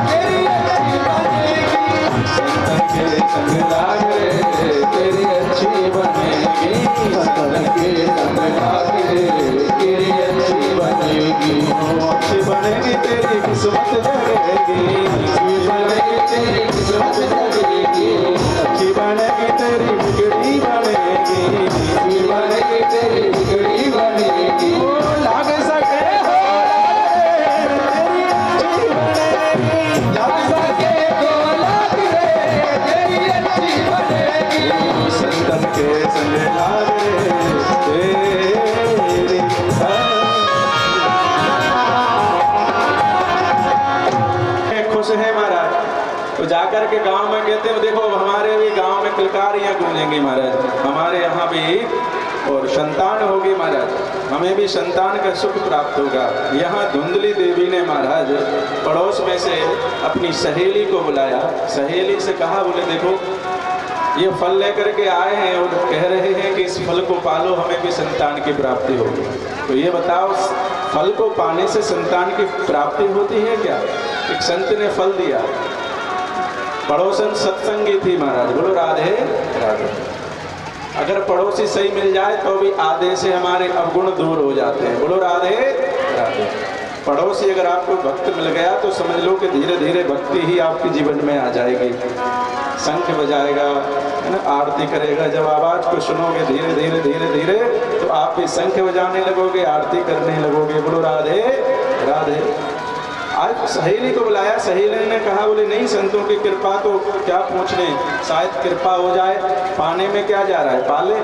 तेरी अच्छी बनेगी। संतन के संग लाग रे, तेरी अच्छी बनेगी। संतन के संग लाग रे, तेरी अच्छी बनेगी। अच्छी बनेगी तेरी किस्मत जगेगी, अच्छी बनेगी तेरी किस्मत जगेगी, अच्छी बनेगी तेरी बिगड़ी बनेगी, अच्छी बनेगी तेरी बिगड़ी बनेगी। ओ लाग सके हो तेरी अच्छी बनेगी, लाग सके तो लाग रे, तेरी अच्छी बनेगी। संतन के संग लाग रे, तेरी खुश है महाराज। तो जाकर के गांव में कहते हो देखो हमारे भी गांव में किलकारियां गूंजेंगी महाराज, हमारे यहाँ भी और संतान होगी महाराज, हमें भी संतान का सुख प्राप्त होगा। यहाँ धुंधली देवी ने महाराज पड़ोस में से अपनी सहेली को बुलाया, सहेली से कहा बोले देखो ये फल लेकर के आए हैं और कह रहे हैं कि इस फल को पालो हमें भी संतान की प्राप्ति होगी। तो ये बताओ फल को पाने से संतान की प्राप्ति होती है क्या? एक संत ने फल दिया, पड़ोसन सत्संगी थी महाराज, बोलो राधे राधे। अगर पड़ोसी सही मिल जाए तो भी आधे से हमारे अवगुण दूर हो जाते हैं, बोलो राधे राधे। पड़ोसी अगर आपको भक्त मिल गया तो समझ लो कि धीरे धीरे भक्ति ही आपके जीवन में आ जाएगी। शंख बजाएगा, है ना, आरती करेगा, जब आवाज को सुनोगे धीरे धीरे धीरे धीरे तो आप भी शंख बजाने लगोगे, आरती करने लगोगे, बोलो राधे राधे। आज सहेली को बुलाया, सहेली ने कहा बोले नहीं संतों की कृपा तो क्या पूछने, शायद कृपा हो जाए, पाने में क्या जा रहा है, पाले।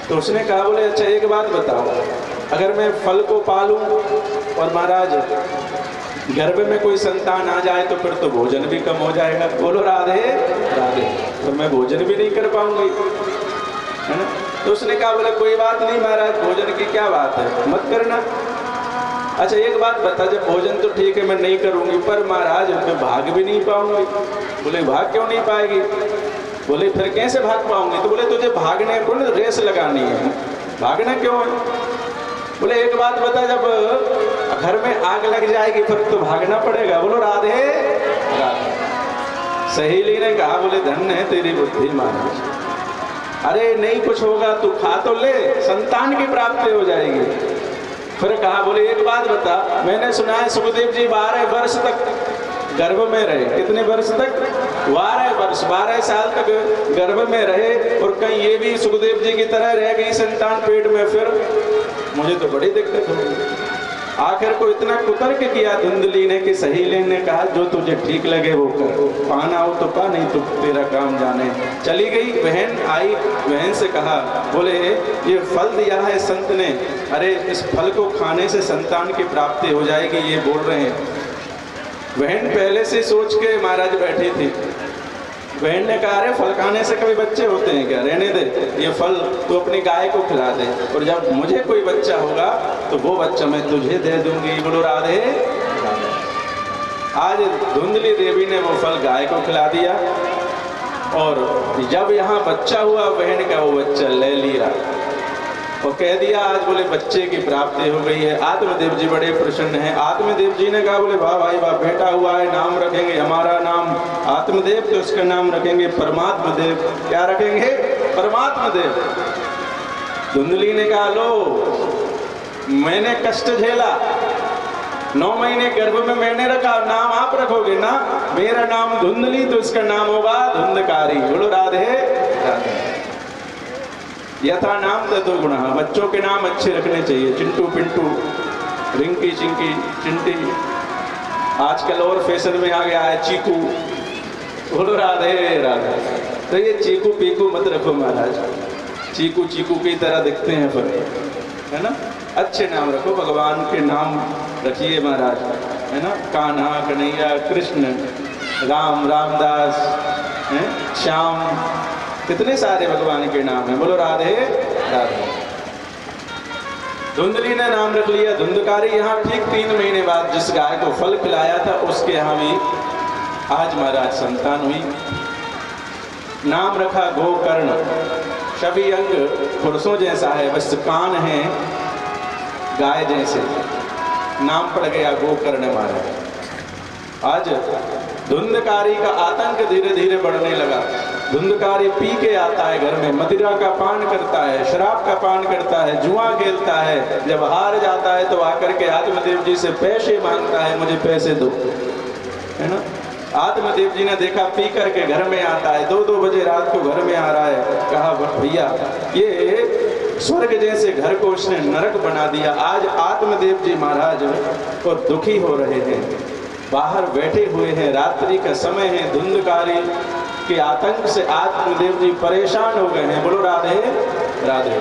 तो उसने कहा बोले अच्छा एक बात बताओ, अगर मैं फल को पालूं और महाराज गर्भ में कोई संतान आ जाए तो फिर तो भोजन भी कम हो जाएगा। बोलो राधे राधे, तो मैं भोजन भी नहीं कर पाऊंगी, है ना। तो उसने कहा बोले कोई बात नहीं महाराज, भोजन की क्या बात है, मत करना। अच्छा एक बात बता, जब भोजन तो ठीक है मैं नहीं करूंगी, पर महाराज मैं भाग भी नहीं पाऊंगी। बोले भाग क्यों नहीं पाएगी? बोले फिर कैसे भाग पाऊंगी? तो बोले तुझे भागने को ना रेस लगानी है, भागना क्यों है? बोले एक बात बता, जब घर में आग लग जाएगी फिर तो भागना पड़ेगा। बोलो राधे राधे। सहेली ने कहा बोले धन्य है तेरी बुद्धि महाराज, अरे नहीं कुछ होगा, तू खा तो ले, संतान की प्राप्ति हो जाएगी। फिर कहा बोले एक बात बता, मैंने सुना है सुखदेव जी 12 वर्ष तक गर्भ में रहे। कितने वर्ष तक? 12 वर्ष, 12 साल तक गर्भ में रहे, और कहीं ये भी सुखदेव जी की तरह रह गई संतान पेट में। फिर मुझे तो बड़ी दिक्कत हुई। आखिर को इतना कुतर्क किया धुंधली ने कि सहेली ने कहा जो तुझे ठीक लगे वो कर, पाना हो तो पा, नहीं तो तेरा काम जाने। चली गई। बहन आई, बहन से कहा बोले ये फल दिया है संत ने, अरे इस फल को खाने से संतान की प्राप्ति हो जाएगी, ये बोल रहे हैं। बहन पहले से सोच के महाराज बैठी थी। बहन ने कहा अरे फल खाने से कभी बच्चे होते हैं क्या, रहने दे, ये फल तो अपनी गाय को खिला दे, और जब मुझे कोई बच्चा होगा तो वो बच्चा मैं तुझे दे दूंगी। बोलो राधे। आज धुंधली देवी ने वो फल गाय को खिला दिया, और जब यहाँ बच्चा हुआ बहन का, वो बच्चा ले लिया और कह दिया आज बोले बच्चे की प्राप्ति हो गई है। आत्मदेव जी बड़े प्रसन्न हैं। आत्मदेव जी ने कहा बोले वाह भाई वाह, बेटा हुआ है, नाम रखेंगे हमारा नाम आत्मदेव, तो उसका नाम रखेंगे परमात्मा देव। क्या रखेंगे? परमात्मा देव। धुंधली ने कहा लो मैंने कष्ट झेला, 9 महीने गर्भ में मैंने रखा, नाम आप रखोगे ना, मेरा नाम धुंधली तो इसका नाम होगा धुंधकारी। बोलो राधे राधे। यथा नाम ततो गुण, बच्चों के नाम अच्छे रखने चाहिए, चिंटू पिंटू, रिंकी चिंकी चिंटी, आजकल और फैशन में आ गया है चीकू। बोलो राधे राधे। तो ये चीकू पीकू मत रखो महाराज, चीकू चीकू की तरह दिखते हैं पर, है ना। अच्छे नाम रखो, भगवान के नाम रखिए महाराज, है ना। कान्हा, कन्हैया, कृष्ण, राम, रामदास, श्याम, कितने सारे भगवान के नाम हैं। बोलो राधे राधे। धुंधली ने नाम रख लिया धुंधकारी। यहाँ ठीक 3 महीने बाद जिस गाय को फल खिलाया था उसके यहाँ भी आज महाराज संतान हुई। नाम रखा गोकर्ण। सभी अंग पुरुषों जैसा है, बस कान है गाय जैसे। नाम पड़ गया गोकर्ण महाराज। आज धुंधकारी का आतंक धीरे धीरे बढ़ने लगा। धुंधकारी पी के आता है घर में, मदिरा का पान करता है, शराब का पान करता है, जुआ खेलता है। जब हार जाता है तो आकर के आत्मदेव जी से पैसे मांगता है, मुझे पैसे दो, है ना। आत्मदेव जी ने देखा पी करके घर में आता है, 2-2 बजे रात को घर में आ रहा है। कहा भैया ये स्वर्ग जैसे घर को उसने नरक बना दिया। आज आत्मदेव जी महाराज और दुखी हो रहे हैं, बाहर बैठे हुए हैं, रात्रि का समय है, धुंधकारी के आतंक से आत्मदेव जी परेशान हो गए हैं। बोलो राधे राधे।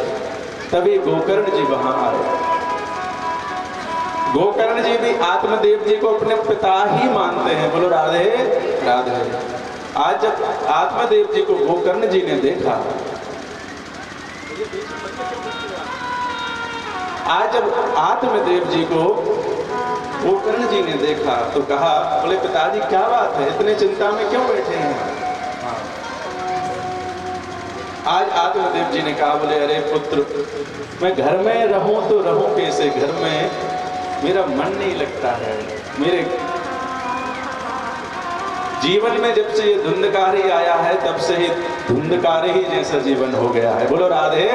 तभी गोकर्ण जी वहां आए। गोकर्ण जी भी आत्मदेव जी को अपने पिता ही मानते हैं। बोलो राधे राधे। आज जब आत्मदेव जी को गोकर्ण जी ने देखा, आज जब आत्मदेव जी को गोकर्ण जी ने देखा तो कहा बोले पिताजी क्या बात है, इतने चिंता में क्यों बैठे हैं। आज आत्मदेव जी ने कहा बोले अरे पुत्र, मैं घर में रहूं तो रहूं कैसे, घर में मेरा मन नहीं लगता है। मेरे जीवन में जब से ये धुंधकारी आया है तब से ही धुंधकारी ही जैसा जीवन हो गया है। बोलो राधे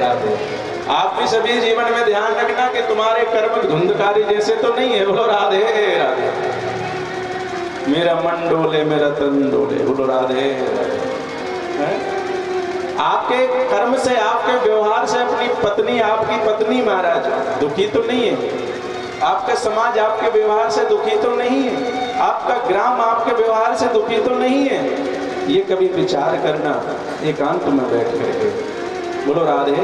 राधे। आप भी सभी जीवन में ध्यान रखना कि तुम्हारे कर्म धुंधकारी जैसे तो नहीं है। बोलो राधे राधे। मेरा मन डोले मेरा तन डोले। बोलो राधे राधे। आपके कर्म से, आपके व्यवहार से अपनी पत्नी, आपकी पत्नी महाराज दुखी तो नहीं है, आपका समाज आपके व्यवहार से दुखी तो नहीं है, आपका ग्राम आपके व्यवहार से दुखी तो नहीं है। ये कभी विचार करना एकांत में बैठ करके। बोलो राधे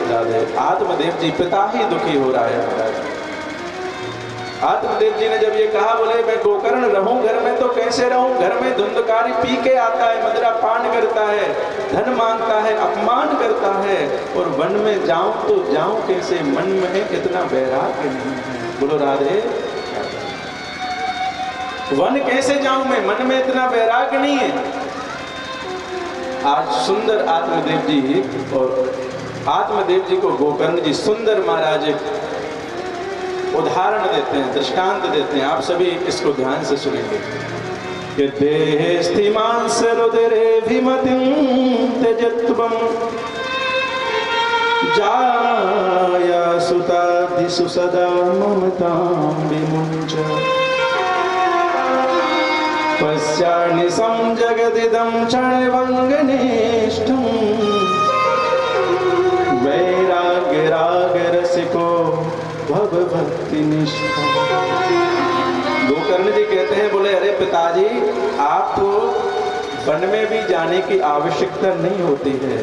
राधे। आत्मदेव जी पिता ही दुखी हो रहा है महाराज। आत्मदेव जी ने जब ये कहा, बोले मैं गोकर्ण रहूं घर में तो कैसे रहूं, घर में धुंधकारी पी के आता है, मदिरा पान करता है, धन मांगता है, अपमान करता है, और वन में जाऊं तो जाऊं कैसे, मन में इतना वैराग्य नहीं है। बोलो राधे। वन कैसे जाऊं मैं, मन में इतना वैराग्य नहीं है। आज सुंदर आत्मदेव जी और आत्मदेव जी को गोकर्ण जी सुंदर महाराज उदाहरण देते हैं, दृष्टांत देते हैं। आप सभी इसको ध्यान से सुनेंगे कि देहे स्थिमांस रुदरे विमतिं त्यजत्वं जाया सुतादिषु सदा ममतां विमुञ्च पश्यामि संजगदिदं क्षणभङ्गनिष्ठं वैराग्यरागरसिको भक्ति निष्ठा। गोकर्ण जी कहते हैं, बोले अरे पिताजी, आपको वन में भी जाने की आवश्यकता नहीं होती है।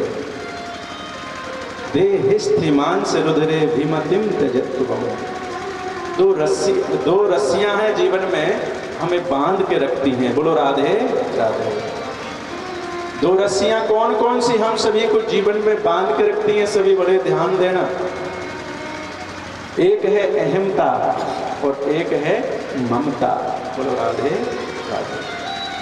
देहिस्थिमान से रुद्रे भीमतिम त्यजत्वम। दो रस्सियां हैं जीवन में, हमें बांध के रखती हैं। बोलो राधे राधे। दो रस्सियां कौन कौन सी हम सभी को जीवन में बांध के रखती हैं, सभी बड़े ध्यान देना। एक है अहमता और एक है ममता। बोलो राधे राधे।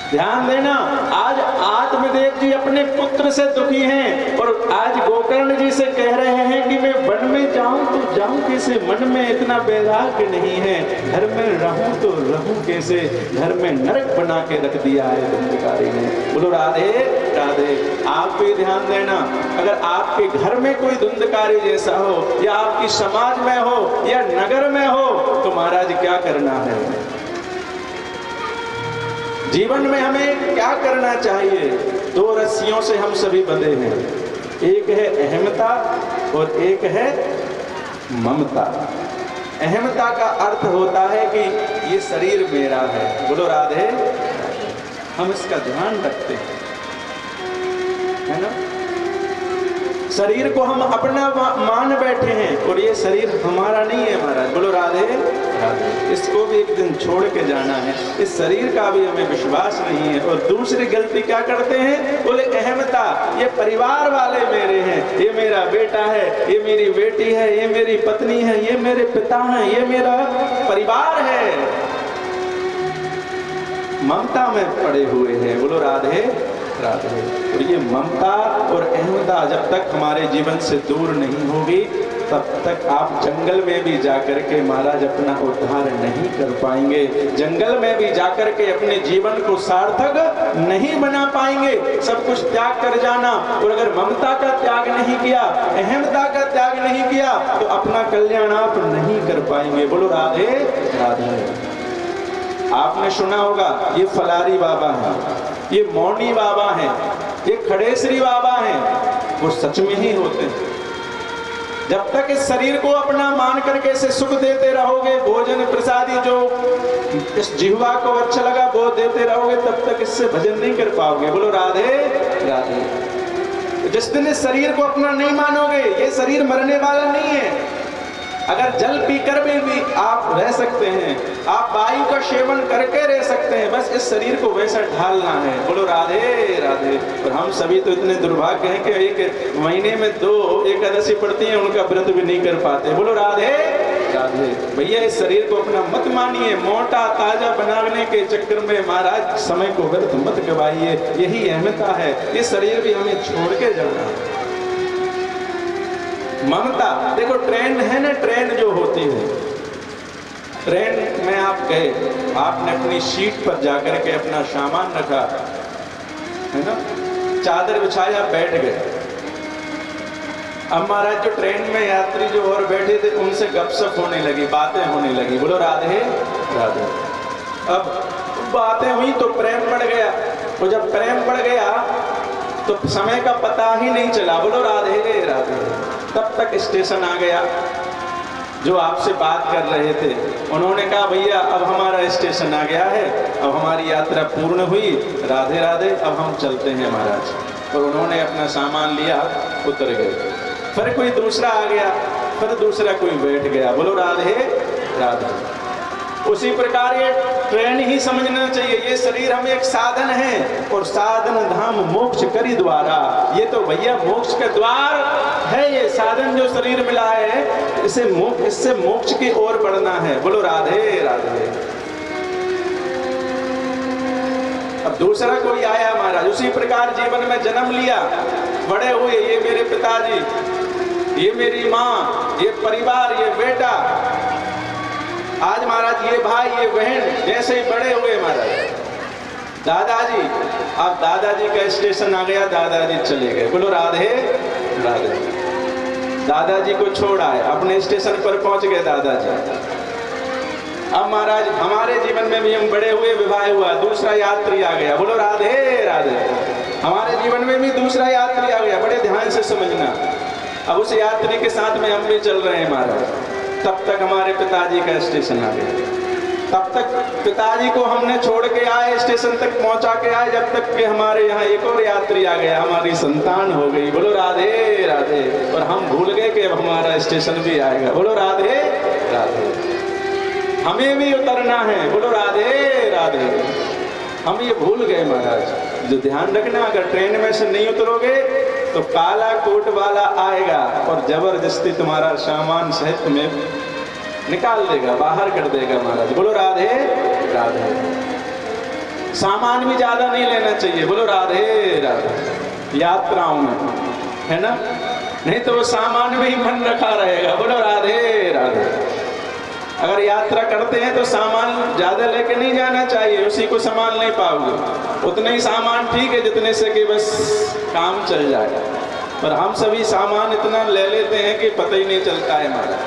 ध्यान देना, आज आत्मदेव जी अपने पुत्र से दुखी हैं और आज गोकर्ण जी से कह रहे हैं कि मैं वन में जाऊं तो जाऊं कैसे, मन में इतना वैराग्य नहीं है, घर में रहूं तो रहूं कैसे, घर में नरक बना के रख दिया है धुंधकारी ने। बोलो राधे राधे। आप भी ध्यान देना, अगर आपके घर में कोई धुंधकारी जैसा हो, या आपकी समाज में हो, या नगर में हो, तो महाराज क्या करना है। जीवन में हमें क्या करना चाहिए। दो रस्सियों से हम सभी बंधे हैं, एक है अहमता और एक है ममता। अहमता का अर्थ होता है कि ये शरीर मेरा है। बोलो राधे। हम इसका ध्यान रखते हैं, है ना। शरीर को हम अपना मान बैठे हैं और ये शरीर हमारा नहीं है महाराज। बोलो राधे राधे। इसको भी एक दिन छोड़ के जाना है, इस शरीर का भी हमें विश्वास नहीं है। और दूसरी गलती क्या करते हैं, बोले अहमता, ये परिवार वाले मेरे हैं, ये मेरा बेटा है, ये मेरी बेटी है, ये मेरी पत्नी है, ये मेरे पिता हैं, ये मेरा परिवार है। ममता में पड़े हुए हैं। बोलो राधे राधे। और ये ममता और अहमता जब तक हमारे जीवन से दूर नहीं होगी, तब तक आप जंगल में भी जाकर के महाराज अपना उद्धार नहीं कर पाएंगे। जंगल में भी जाकर के अपने जीवन को सार्थक नहीं बना पाएंगे। सब कुछ त्याग कर जाना, और अगर ममता का त्याग नहीं किया, अहमता का त्याग नहीं किया, तो अपना कल्याण आप नहीं कर पाएंगे। बोलो राधे राधे। आपने सुना होगा, ये फलारी बाबा है, ये मौनी बाबा हैं, ये खड़ेसरी बाबा हैं, वो सच में ही होते हैं। जब तक इस शरीर को अपना मान करके इसे सुख देते रहोगे, भोजन प्रसादी जो इस जिह्वा को अच्छा लगा वो देते रहोगे, तब तक इससे भजन नहीं कर पाओगे। बोलो राधे राधे। जिस दिन इस शरीर को अपना नहीं मानोगे, ये शरीर मरने वाला नहीं है। अगर जल पीकर भी आप रह सकते हैं, आप वायु का सेवन करके रह सकते हैं, बस इस शरीर को वैसा ढालना है। बोलो राधे राधे। और हम सभी तो इतने दुर्भाग्य हैं कि एक महीने में 2 एकादशी पड़ती हैं, उनका व्रत भी नहीं कर पाते। बोलो राधे राधे। भैया इस शरीर को अपना मत मानिए, मोटा ताजा बनाने के चक्कर में महाराज समय को व्यर्थ मत गवाइए। यही अहमता है, ये शरीर भी हमें छोड़ के जाना। ममता, देखो ट्रेन है ना, ट्रेन जो होती है, ट्रेन में आप गए, आपने अपनी सीट पर जाकर के अपना सामान रखा, है ना, चादर बिछाया, बैठ गए। अब महाराज जो ट्रेन में यात्री जो और बैठे थे, उनसे गपशप होने लगी, बातें होने लगी। बोलो राधे राधे। अब बातें हुई तो प्रेम बढ़ गया, और जब प्रेम बढ़ गया तो समय का पता ही नहीं चला। बोलो राधे राधे। तब तक स्टेशन आ गया, जो आपसे बात कर रहे थे उन्होंने कहा भैया अब हमारा स्टेशन आ गया है, अब हमारी यात्रा पूर्ण हुई, राधे राधे, अब हम चलते हैं महाराज। और उन्होंने अपना सामान लिया, उतर गए। फिर कोई दूसरा आ गया, फिर दूसरा कोई बैठ गया। बोलो राधे राधे। उसी प्रकार ये ट्रेन ही समझना चाहिए। ये शरीर हमें एक साधन है और साधन धाम मोक्ष करी द्वारा। ये तो भैया मोक्ष का द्वार है। ये साधन जो शरीर मिला है इससे मोक्ष की ओर बढ़ना है। बोलो राधे राधे। अब दूसरा कोई आया महाराज, उसी प्रकार जीवन में जन्म लिया, बड़े हुए, ये मेरे पिताजी, ये मेरी माँ, ये परिवार, ये बेटा, आज महाराज ये भाई, ये बहन, जैसे ही बड़े हुए महाराज, दादाजी, अब दादाजी का स्टेशन आ गया, दादाजी चले गए। बोलो राधे राधे। दादाजी को छोड़ आए, अपने स्टेशन पर पहुंच गए दादाजी। अब महाराज हमारे जीवन में भी हम बड़े हुए, विवाह हुआ, दूसरा यात्री आ गया। बोलो राधे राधे। हमारे जीवन में भी दूसरा यात्री आ गया, बड़े ध्यान से समझना। अब उस यात्री के साथ में हम भी चल रहे हैं महाराज। तब तक हमारे पिताजी का स्टेशन आ गया। तब तक पिताजी को हमने छोड़ के आए, स्टेशन तक पहुंचा के आए, जब तक कि हमारे यहाँ एक और यात्री आ गया, हमारी संतान हो गई। बोलो राधे राधे। और हम भूल गए कि अब हमारा स्टेशन भी आएगा। बोलो राधे राधे। हमें भी उतरना है। बोलो राधे राधे। हम ये भूल गए महाराज। जो ध्यान रखना, अगर ट्रेन में से नहीं उतरोगे तो काला कोट वाला आएगा और जबरदस्ती तुम्हारा सामान सहित में निकाल देगा, बाहर कर देगा महाराज। बोलो राधे राधे। सामान भी ज्यादा नहीं लेना चाहिए। बोलो राधे राधे। यात्राओं में है ना, नहीं तो वो सामान में ही मन रखा रहेगा। बोलो राधे राधे। अगर यात्रा करते हैं तो सामान ज्यादा लेके नहीं जाना चाहिए, उसी को संभाल नहीं पाओगे। उतना ही सामान ठीक है जितने से कि बस काम चल जाए, पर हम सभी सामान इतना ले लेते हैं कि पता ही नहीं चलता है हमारा।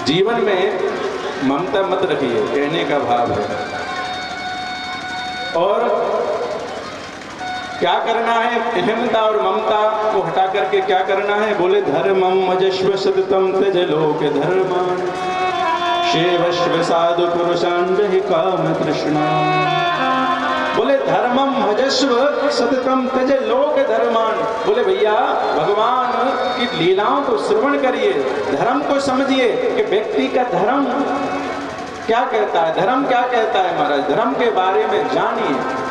जीवन में ममता मत रखिए, कहने का भाव है। और क्या करना है, अहमता और ममता को हटा करके क्या करना है। बोले धर्मम मजस्व सततम त्यज लोक धर्मान शेवस्व साधु पुरुषान जहि काम तृष्णा। बोले धर्मम भजस्व सततम त्यज लोक धर्मान। बोले भैया भगवान की लीलाओं को श्रवण करिए, धर्म को समझिए कि व्यक्ति का धर्म क्या कहता है, धर्म क्या कहता है महाराज। धर्म के बारे में जानिए।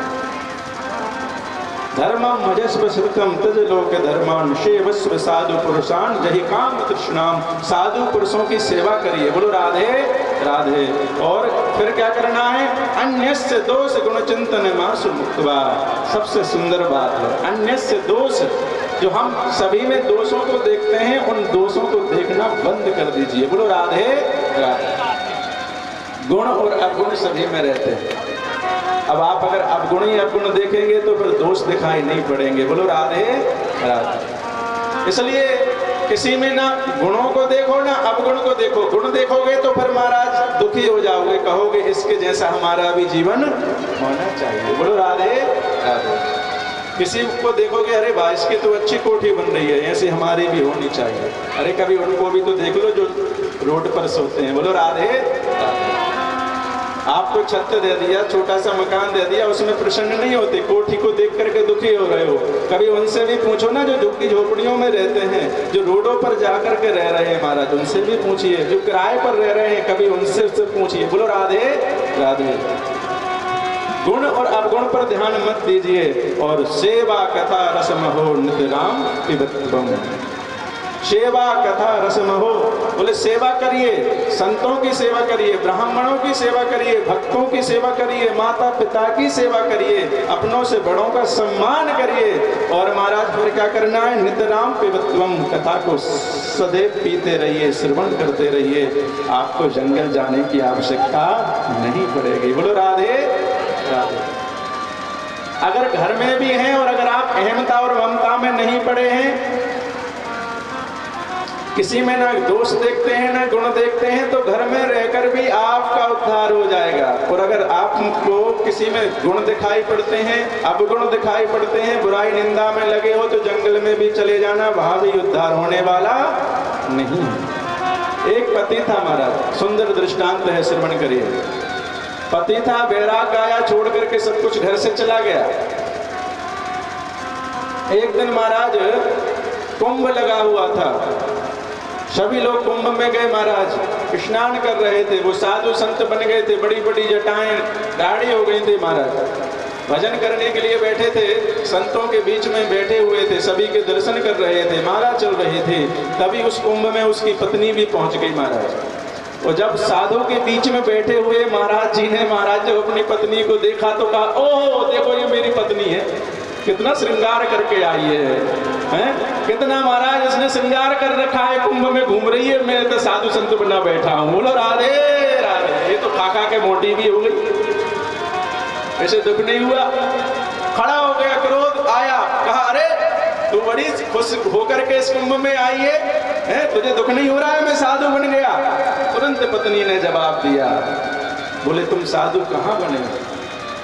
धर्मम भजस्व सततम त्यज लोक धर्मान शेवस्व साधु पुरुषान जहि काम तृष्णाम। साधु पुरुषों की सेवा करिए। बोलो राधे राधे। और फिर क्या करना है, अन्यस्य दोष गुण चिंतन मासु मुक्त्वा। सबसे सुंदर बात है, अन्यस्य दोष, जो हम सभी में दोषों को देखते हैं, उन दोषों को देखना बंद कर दीजिए। बोलो राधे राधे। गुण और अवगुण सभी में रहते हैं। अब आप अगर अवगुण ही अवगुण देखेंगे तो फिर दोष दिखाई नहीं पड़ेंगे। बोलो राधे राधे। इसलिए किसी में ना गुणों को देखो ना अवगुण को देखो। गुण देखोगे तो फिर महाराज दुखी हो जाओगे, कहोगे इसके जैसा हमारा भी जीवन होना चाहिए। बोलो राधे राधे। किसी को देखोगे, अरे भाई इसकी तो अच्छी कोठी बन रही है, ऐसी हमारी भी होनी चाहिए। अरे कभी उनको भी तो देख लो जो रोड पर सोते हैं। बोलो राधे राधे। आपको छत दे दिया, छोटा सा मकान दे दिया, उसमें प्रसन्न नहीं होते, कोठी को देख करके दुखी हो रहे हो। कभी उनसे भी पूछो ना जो झुग्गी झोपड़ियों में रहते हैं, जो रोडों पर जाकर के रह रहे हैं महाराज, उनसे भी पूछिए। जो किराए पर रह रहे हैं कभी उनसे पूछिए। बोलो राधे राधे। गुण और अवगुण पर ध्यान मत दीजिए। और सेवा कथा रसमहो नितराम पिबत्वम। सेवा कथा रसमहो। बोले सेवा करिए, संतों की सेवा करिए, ब्राह्मणों की सेवा करिए, भक्तों की सेवा करिए, माता पिता की सेवा करिए, अपनों से बड़ों का सम्मान करिए। और महाराज फिर क्या करना है, नितराम पिबत्वम। कथा को सदैव पीते रहिए, श्रवण करते रहिए। आपको जंगल जाने की आवश्यकता नहीं पड़ेगी। बोलो राधे राधे। अगर घर में भी हैं और अगर आप अहमता और ममता में नहीं पड़े हैं, किसी में ना दोष देखते हैं ना गुण देखते हैं, तो घर में रहकर भी आपका उद्धार हो जाएगा। और अगर आपको किसी में गुण दिखाई पड़ते हैं, अवगुण दिखाई पड़ते हैं, बुराई निंदा में लगे हो, तो जंगल में भी चले जाना, वहां भी उद्धार होने वाला नहीं। एक पति था महाराज, सुंदर दृष्टांत है, श्रवण करिए। पति था, बैराग गाया छोड़ करके सब कुछ घर से चला गया। एक दिन महाराज कुंभ लगा हुआ था, सभी लोग कुंभ में गए महाराज, स्नान कर रहे थे, वो साधु संत बन गए थे, बड़ी बड़ी जटाएं दाढ़ी हो गई थी महाराज, भजन करने के लिए बैठे थे, संतों के बीच में बैठे हुए थे, सभी के दर्शन कर रहे थे, माला चल रहे थे। तभी उस कुंभ में उसकी पत्नी भी पहुंच गई महाराज। और जब साधु के बीच में बैठे हुए महाराज जी ने महाराज जब अपनी पत्नी को देखा तो कहा, ओह देखो ये मेरी पत्नी है, कितना श्रृंगार करके आई है, कितना महाराज इसने श्रृंगार कर रखा है, कुंभ में घूम रही है, मैं तो साधु संत बना बैठा हूं। बोलो राधे राधे। ये तो खा के मोटी भी हो गई, ऐसे दुख नहीं हुआ, खड़ा हो गया, क्रोध आया, कहा अरे तू बड़ी खुश होकर के इस कुंभ में आई है, तुझे दुख नहीं हो रहा है मैं साधु बन गया। तुरंत पत्नी ने जवाब दिया, बोले तुम साधु कहाँ बने?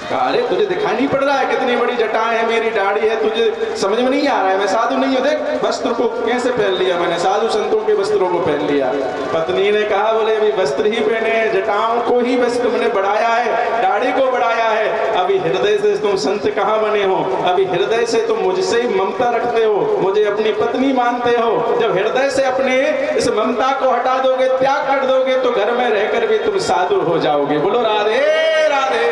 कहा अरे तुझे दिखाई नहीं पड़ रहा है कितनी बड़ी जटाएं है, मेरी दाढ़ी है, तुझे समझ में नहीं आ रहा है मैं साधु नहीं हूं, देख वस्त्र को कैसे पहन लिया मैंने, साधु संतों के वस्त्रों को पहन लिया। पत्नी ने कहा बोले अभी वस्त्र ही पहने हैं, जटाओं को ही बस तुमने बढ़ाया है, दाढ़ी को बढ़ाया है, अभी हृदय से तुम संत कहाँ बने हो? अभी हृदय से तुम मुझसे ही ममता रखते हो, मुझे अपनी पत्नी मानते हो। जब हृदय से अपने इस ममता को हटा दोगे, त्याग कर दोगे, तो घर में रहकर भी तुम साधु हो जाओगे। बोलो राधे राधे।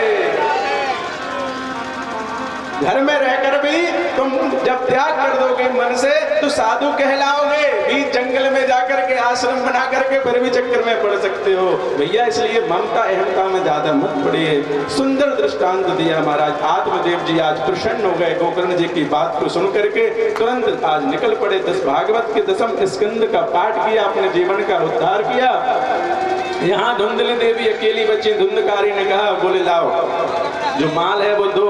घर में रहकर भी तुम जब त्याग कर दोगे मन से तो साधु कहलाओगे। बीच जंगल में जाकर के आश्रम बना करके फिर भी चक्कर में पड़ सकते हो भैया। इसलिए ममता अहमता में ज्यादा मत पड़िए। सुंदर दृष्टांत दिया महाराज। आत्मदेव जी आज प्रसन्न हो गए, गोकर्ण जी की बात को सुन करके तुरंत आज निकल पड़े। भागवत के 10वें स्कंद का पाठ किया, अपने जीवन का उद्धार किया। यहाँ धुंधली देवी अकेली बच्ची, धुंधकारी ने कहा बोले लाओ जो माल है वो दो।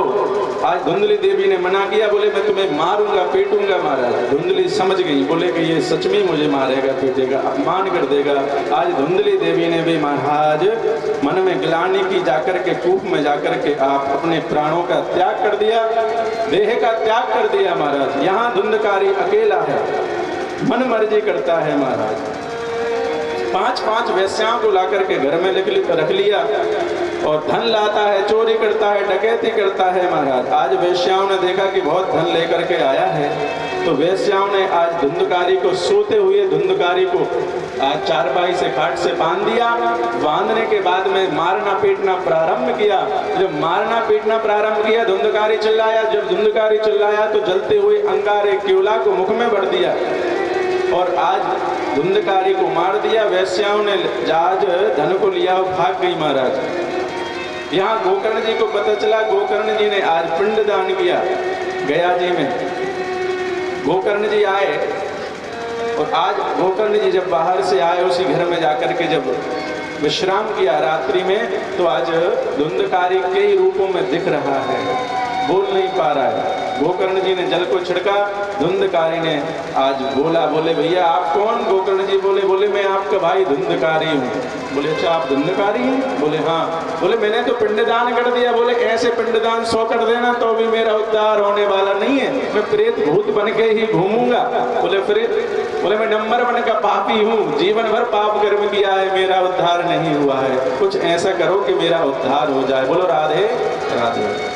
आज धुंधली देवी ने मना किया, बोले मैं तुम्हें मारूंगा पीटूंगा। महाराज धुंधली समझ गई, बोले कि ये सच में मुझे मारेगा पीटेगा अपमान कर देगा। आज धुंधली देवी ने भी महाराज मन में ग्लानि की, जाकर के कूप में जाकर के आप अपने प्राणों का त्याग कर दिया, देह का त्याग कर दिया महाराज। यहाँ धुंधकारी अकेला है, मन मर्जी करता है महाराज। 5-5 वेश्याओं को लाकर के घर में रख लिया और धन लाता है, चोरी करता है, डकैती करता है महाराज। आज वेश्याओं ने देखा कि बहुत धन लेकर के आया है, तो वेश्याओं ने आज धुंधकारी को, सोते हुए धुंधकारी को आज चारपाई से खाट से बांध दिया। बांधने के बाद में मारना पीटना प्रारंभ किया। जब मारना पीटना प्रारंभ किया, धुंधकारी चिल्लाया। जब धुंधकारी चिल्लाया तो जलते हुए अंगारे क्योला को मुख में भर दिया और आज धुंधकारी को मार दिया। वेश्याओं ने आज धन को लिया और भाग गई महाराज। यहाँ गोकर्ण जी को पता चला, गोकर्ण जी ने आज पिंडदान किया गया जी में। गोकर्ण जी आए और आज गोकर्ण जी जब बाहर से आए, उसी घर में जाकर के जब विश्राम किया रात्रि में, तो आज धुंधकारी कई रूपों में दिख रहा है, बोल नहीं पा रहा है। गोकर्ण जी ने जल को छिड़का, धुंधकारी ने आज बोला, बोले भैया आप कौन? गोकर्ण जी बोले मैं आपका भाई धुंधकारी हूँ। बोले अच्छा आप धुंधकारी हैं? बोले हाँ। बोले मैंने तो पिंडदान कर दिया। बोले ऐसे पिंडदान 100 कर देना तो भी मेरा उद्धार होने वाला नहीं है, मैं प्रेत भूत बन के ही घूमूंगा। बोले फिर? बोले मैं नंबर 1 का पापी हूँ, जीवन भर पाप कर्म किया है, मेरा उद्धार नहीं हुआ है, कुछ ऐसा करो कि मेरा उद्धार हो जाए। बोलो राधे राधे।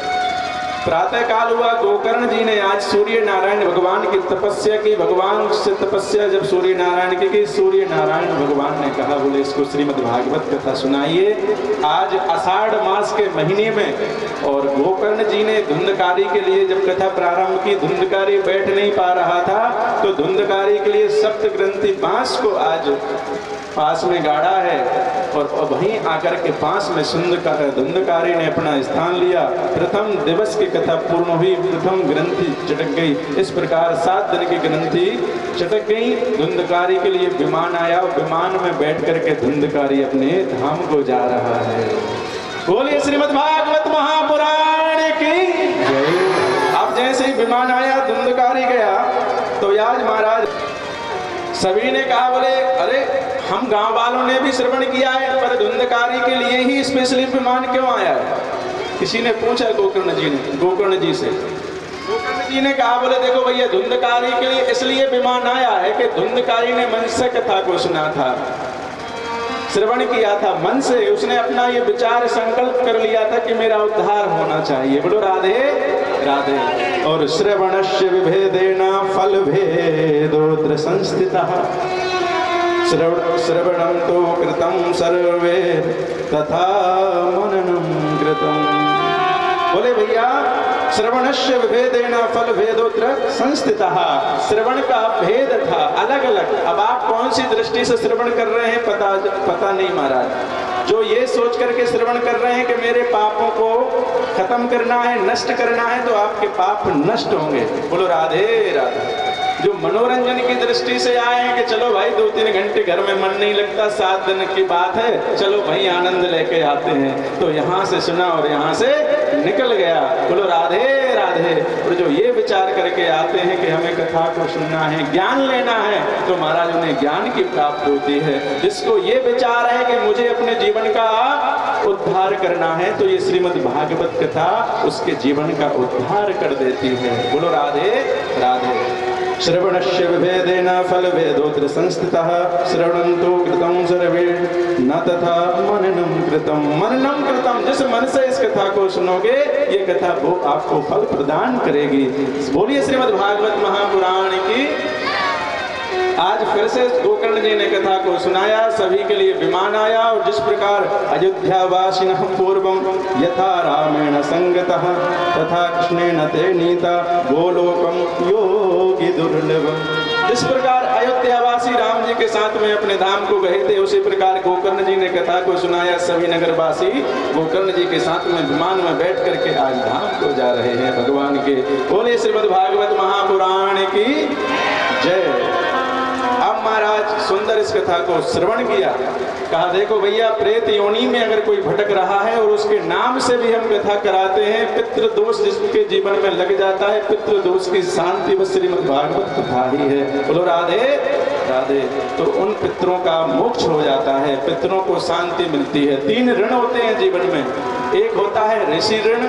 प्रातः काल हुआ, गोकर्ण जी ने आज सूर्य नारायण भगवान की तपस्या की। भगवान से तपस्या जब सूर्य नारायण की, सूर्य नारायण भगवान ने कहा बोले इसको श्रीमद् भागवत कथा सुनाइए आज आषाढ़ मास के महीने में। और गोकर्ण जी ने धुंधकारी के लिए जब कथा प्रारंभ की, धुंधकारी बैठ नहीं पा रहा था, तो धुंधकारी के लिए सप्त ग्रंथि बांस को आज पास में गाड़ा है और वहीं आकर के पास में धुंधकारी ने अपना स्थान लिया। प्रथम दिवस की कथा पूर्ण हुई, प्रथम ग्रंथि चटक गई। इस प्रकार 7 दिन की ग्रंथि चटक गई। धुंधकारी के लिए विमान आया, विमान में बैठ करके धुंधकारी अपने धाम को जा रहा है। बोलिए श्रीमद् भागवत महापुराण की जय। अब जैसे ही विमान आया, धुंधकारी गया, तो आज महाराज सभी ने कहा बोले अरे हम गांव वालों ने भी श्रवण किया है, पर धुंधकारी के लिए ही स्पेशली विमान क्यों आया है? किसी ने पूछा गोकर्ण जी से। गोकर्ण जी ने कहा बोले देखो भैया धुंधकारी के लिए इसलिए विमान आया है कि धुंधकारी ने मन से कथा को सुना था, श्रवण किया था मन से। उसने अपना ये विचार संकल्प कर लिया था कि मेरा उद्धार होना चाहिए। बोलो राधे राधे। और श्रवणस्य विभेदेन फल भेदोत्र संस्थितः। श्रवणं तो कृतं सर्वे तथा मननं कृतं। बोले भैया श्रवणस्य विभेदेन फल भेदोत्र संस्थितः। श्रवण का भेद था अलग अलग। अब आप कौन सी दृष्टि से श्रवण कर रहे हैं पता नहीं महाराज। जो ये सोच करके श्रवण कर रहे हैं कि मेरे पापों को खत्म करना है, नष्ट करना है, तो आपके पाप नष्ट होंगे। बोलो राधे राधे। जो मनोरंजन की दृष्टि से आए हैं कि चलो भाई 2-3 घंटे घर में मन नहीं लगता, 7 दिन की बात है, चलो भाई आनंद लेके आते हैं, तो यहाँ से सुना और यहाँ से निकल गया। बोलो राधे राधे। और जो ये विचार करके आते हैं कि हमें कथा को सुनना है, ज्ञान लेना है, तो महाराज उन्हें ज्ञान की प्राप्त होती है। जिसको ये विचार है कि मुझे अपने जीवन का उद्धार करना है, तो ये श्रीमद् भागवत कथा उसके जीवन का उद्धार कर देती है। बोलो राधे राधे। श्रवणस्य विभेदेन फल भेदोत्र संस्थितः। श्रवणं तो कृतं सर्वे न तथा मननं कृतं। मननं कृतं, जिस मन से इस कथा को सुनोगे ये कथा वो आपको फल प्रदान करेगी। बोलिए श्रीमद् भागवत महापुराण की। आज फिर से गोकर्ण जी ने कथा को सुनाया, सभी के लिए विमान आया। और जिस प्रकार अयोध्यावासिनः पूर्वं यथा रामेण संगतः तथा कृष्णेन ते नीता गोलोकं योगी दुर्लभम्। जिस प्रकार अयोध्यावासी राम जी के साथ में अपने धाम को गए थे, उसी प्रकार गोकर्ण जी ने कथा को सुनाया। सभी नगरवासी गोकर्ण जी के साथ में विमान में बैठ करके आज धाम को जा रहे हैं भगवान के। बोले श्रीमद् भागवत महापुराण की जय। अब महाराज सुंदर इस कथा को श्रवण किया। कहा देखो भैया, प्रेत योनि में अगर कोई भटक रहा है और उसके नाम से भी हम कथा कराते हैं, पितृ दोष जिसके जीवन में लग जाता है, पितृ दोष की शांति बस श्रीमद् भागवत कथा ही है। बोलो राधे राधे। तो उन पितरों का मोक्ष हो जाता है, पितरों को शांति मिलती है। 3 ऋण होते हैं जीवन में। एक होता है ऋषि ऋण,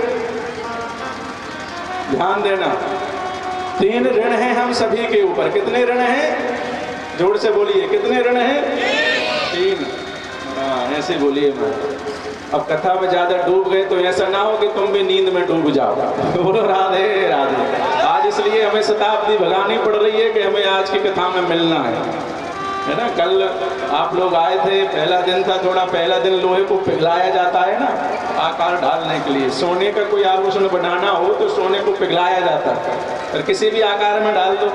ध्यान देना। 3 ऋण हैं हम सभी के ऊपर। कितने ऋण हैं? जोर से बोलिए, कितने ऋण हैं? 3। हाँ, ऐसे बोलिए। मैं अब कथा में ज्यादा डूब गए तो ऐसा ना हो कि तुम भी नींद में डूब जाओ। बोलो राधे राधे। आज इसलिए हमें शताब्दी भगानी पड़ रही है कि हमें आज की कथा में मिलना है ना। कल आप लोग आए थे, पहला दिन था, थोड़ा पहला दिन लोहे को पिघलाया जाता है ना, आकार ढालने के लिए। सोने का कोई आभूषण बनाना हो तो सोने को पिघलाया जाता है, और किसी भी आकार में डाल दो।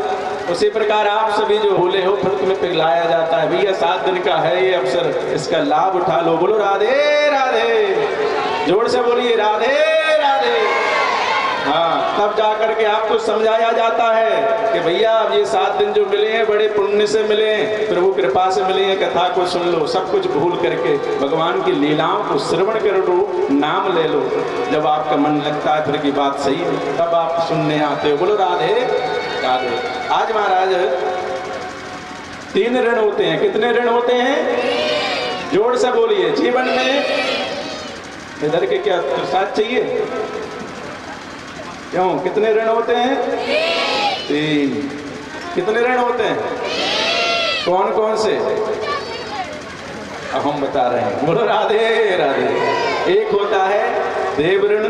उसी प्रकार आप सभी जो भूले हो फिर तुम्हें पिघलाया जाता है। भैया 7 दिन का है ये अवसर, इसका लाभ उठा लो। बोलो राधे राधे। जोर से बोलिए राधे राधे। हाँ, तब जाकर के आपको समझाया जाता है कि भैया अब ये 7 दिन जो मिले हैं बड़े पुण्य से मिले हैं, प्रभु कृपा से मिले हैं। कथा को सुन लो, सब कुछ भूल करके भगवान की लीलाओं को श्रवण कर लो, नाम ले लो। जब आपका मन लगता है फिर की बात सही है, तब आप सुनने आते हो। बोलो राधे राधे। आज महाराज 3 ऋण होते हैं। कितने ऋण होते हैं? जोर से बोलिए। जीवन में इधर के क्या प्रसाद चाहिए? क्यों? कितने ऋण होते हैं? 3। कितने ऋण होते हैं? कौन कौन से? अब हम बता रहे हैं। बोलो राधे राधे। एक होता है देव ऋण,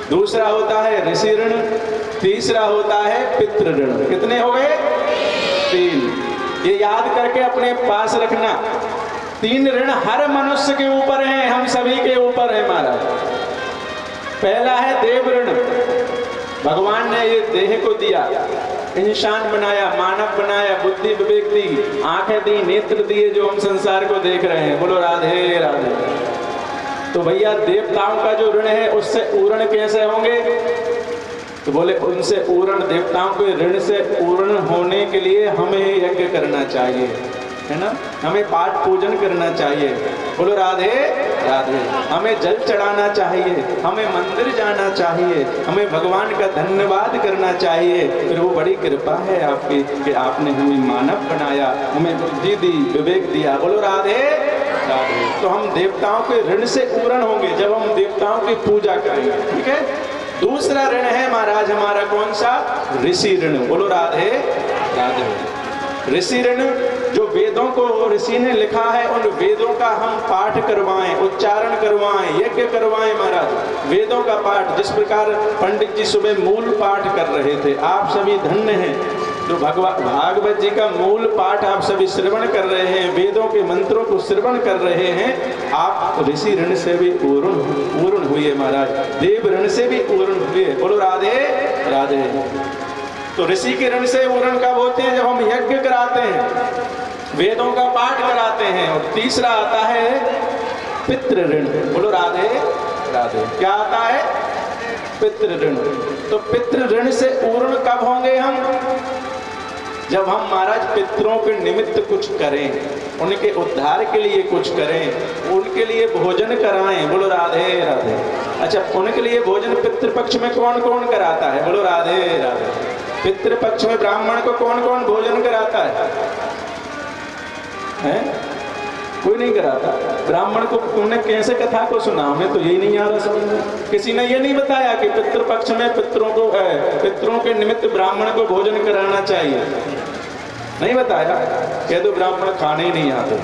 दूसरा होता है ऋषि ऋण, तीसरा होता है पितृ ऋण। कितने हो गए? 3। ये याद करके अपने पास रखना। 3 ऋण हर मनुष्य के ऊपर हैं, हम सभी के ऊपर है महाराज। पहला है देव ऋण। भगवान ने ये देह को दिया, इंसान बनाया, मानव बनाया, बुद्धि विवेक दी, आंखें दी, नेत्र दिए, जो हम संसार को देख रहे हैं। बोलो राधे राधे। तो भैया देवताओं का जो ऋण है उससे पूर्ण कैसे होंगे? तो बोले उनसे पूर्ण, देवताओं के ऋण से पूर्ण होने के लिए हमें यज्ञ करना चाहिए, है ना। हमें पाठ पूजन करना चाहिए। बोलो राधे राधे। हमें जल चढ़ाना चाहिए, हमें मंदिर जाना चाहिए, हमें भगवान का धन्यवाद करना चाहिए। फिर वो बड़ी कृपा है आपकी कि आपने हमें मानव बनाया, हमें बुद्धि दी, विवेक दिया। बोलो राधे राधे। तो हम देवताओं के ऋण से पूर्ण होंगे जब हम देवताओं की पूजा करेंगे, ठीक है। दूसरा ऋण है महाराज हमारा कौन सा? ऋषि ऋण। बोलो राधे राधे। ऋषि ऋण, जो वेदों को ऋषि ने लिखा है उन वेदों का हम पाठ करवाएं, उच्चारण करवाएं, यज्ञ करवाएं महाराज। वेदों का पाठ, जिस प्रकार पंडित जी सुबह मूल पाठ कर रहे थे, आप सभी धन्य हैं जो भागवत जी का मूल पाठ आप सभी श्रवण कर रहे हैं, वेदों के मंत्रों को श्रवण कर रहे हैं, आप ऋषि ऋण से भी पूर्ण हुए महाराज, देव ऋण से भी पूर्ण हुए। बोलो राधे राधे। तो ऋषि के ऋण से पूर्ण कब होते हैं? जब हम यज्ञ कराते हैं, वेदों का पाठ कराते हैं। और तीसरा आता है पितृ ऋण। बोलो राधे राधे। क्या आता है? पितृ ऋण। तो पितृ ऋण से पूर्ण कब होंगे हम? जब हम महाराज पितरों के निमित्त कुछ करें, उनके उद्धार के लिए कुछ करें, उनके लिए भोजन कराएं। बोलो राधे राधे। अच्छा, उनके लिए भोजन पितृपक्ष में कौन कौन कराता है? बोलो राधे राधे। पितृपक्ष में ब्राह्मण को कौन कौन भोजन कराता है? कोई नहीं कराता। ब्राह्मण को तुमने कैसे कथा को सुना? हमें तो यही नहीं आ रहा समझ में। किसी ने ये नहीं बताया कि पितृपक्ष में पितरों के निमित्त ब्राह्मण को भोजन कराना चाहिए। नहीं बताया। कह दो ब्राह्मण खाने ही नहीं आते।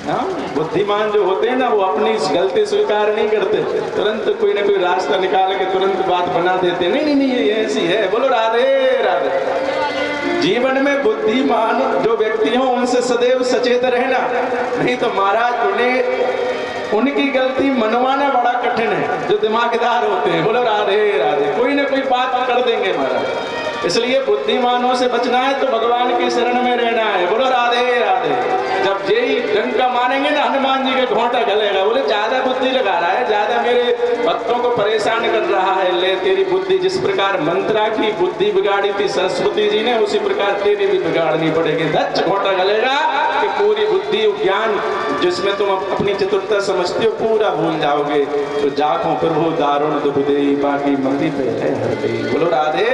हाँ, बुद्धिमान जो होते हैं ना, वो अपनी गलती स्वीकार नहीं करते, तुरंत कोई ना कोई रास्ता निकाल के तुरंत बात बना देते। नहीं नहीं, ये ऐसी है। बोलो राधे राधे। जीवन में बुद्धिमान जो व्यक्ति हो उनसे सदैव सचेत रहना, नहीं तो महाराज उनकी गलती मनवाना बड़ा कठिन है, जो दिमागदार होते हैं। बोलो राधे राधे। कोई ना कोई बात कर देंगे महाराज। इसलिए बुद्धिमानों से बचना है तो भगवान की शरण में रहना है। बोलो राधे राधे। जब यही डंका मारेंगे ना, हनुमान जी का घोंटा गलेगा। बोले ज्यादा बुद्धि लगा रहा है, ज्यादा मेरे भक्तों को परेशान कर रहा है। ले तेरी बुद्धि, जिस प्रकार मंत्रा की बुद्धि बिगाड़ी थी सरस्वती जी ने, उसी प्रकार तेरी भी बिगाड़नी पड़ेगी। धच घोंटा गलेगा कि पूरी बुद्धि ज्ञान जिसमें तुम अपनी चतुरता समझते हो पूरा भूल जाओगे। तो जाको प्रभु दारुण दुख देई, बाकी मति पे है हर देई। बोलो राधे।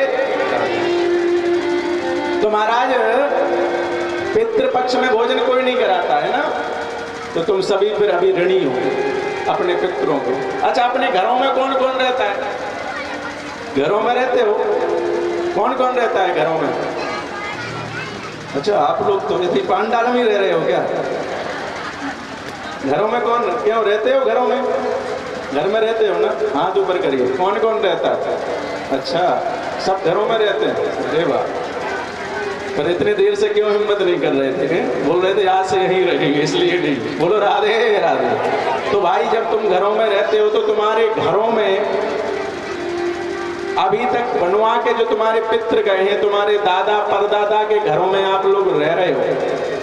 तो महाराज पितृपक्ष में भोजन कोई नहीं कराता है ना, तो तुम सभी फिर अभी ऋणी हो अपने पितरों को। अच्छा, अपने घरों में कौन कौन रहता है? घरों में रहते हो? कौन कौन रहता है घरों में? अच्छा, आप लोग तो इसी पांडाल में रह रहे हो क्या? घरों में कौन, क्यों रहते हो घरों में? घर में रहते हो ना? हाथ ऊपर करिए। कौन कौन रहता है? अच्छा, सब घरों में रहते हैं। अरे वाह। पर इतने देर से क्यों हिम्मत नहीं कर रहे थे? बोल रहे थे आज से यहीं रहेंगे, इसलिए नहीं। बोलो राधे राधे। तो भाई, जब तुम घरों में रहते हो तो तुम्हारे घरों में अभी तक बनवा के जो तुम्हारे पितृ गए हैं, तुम्हारे दादा परदादा के घरों में आप लोग रह रहे हो।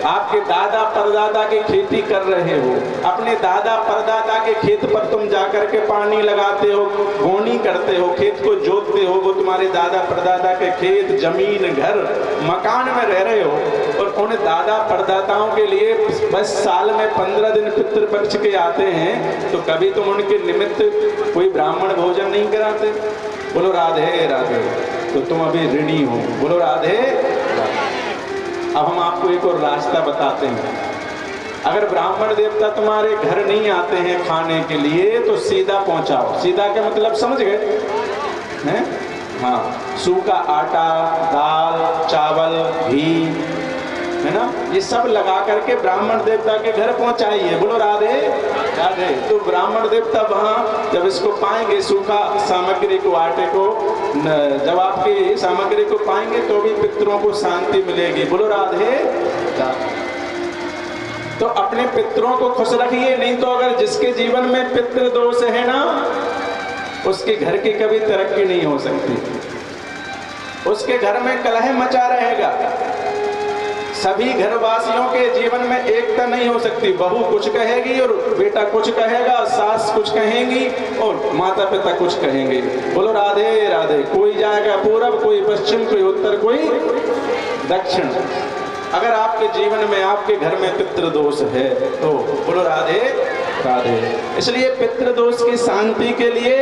आपके दादा परदादा की खेती कर रहे हो। अपने दादा परदादा के खेत पर तुम जाकर के पानी लगाते हो, बोनी करते हो, खेत को जोतते हो। वो तुम्हारे दादा परदादा के खेत, जमीन, घर, मकान में रह रहे हो। और उन दादा परदाताओं के लिए बस साल में 15 दिन पितृपक्ष के आते हैं, तो कभी तुम उनके निमित्त कोई ब्राह्मण भोजन नहीं कराते? बोलो राधे राधे। तो तुम अभी ऋणी हो। बोलो राधे राधे। अब हम आपको एक और रास्ता बताते हैं। अगर ब्राह्मण देवता तुम्हारे घर नहीं आते हैं खाने के लिए, तो सीधा पहुंचाओ। सीधा का मतलब समझ गए हैं? हाँ, सूखा आटा, दाल, चावल, घी, है ना, ये सब लगा करके ब्राह्मण देवता के घर पहुंचाइए। बोलो राधे राधे। तो ब्राह्मण देवता वहां जब इसको पाएंगे, सूखा सामग्री को, आटे को, जब आपकी सामग्री को पाएंगे तो भी पितरों को शांति मिलेगी। बोलो राधे राधे। तो अपने पितरों को खुश रखिए, नहीं तो अगर जिसके जीवन में पितृ दोष है ना, उसके घर की कभी तरक्की नहीं हो सकती। उसके घर में कलह मचा रहेगा। सभी घरवासियों के जीवन में एकता नहीं हो सकती। बहू कुछ कहेगी और बेटा कुछ कहेगा, सास कुछ कहेंगी और माता पिता कुछ कहेंगे। बोलो राधे राधे। कोई जाएगा पूरब, कोई पश्चिम, कोई उत्तर, कोई दक्षिण। अगर आपके जीवन में, आपके घर में पितृदोष है तो बोलो राधे राधे। इसलिए पितृदोष की शांति के लिए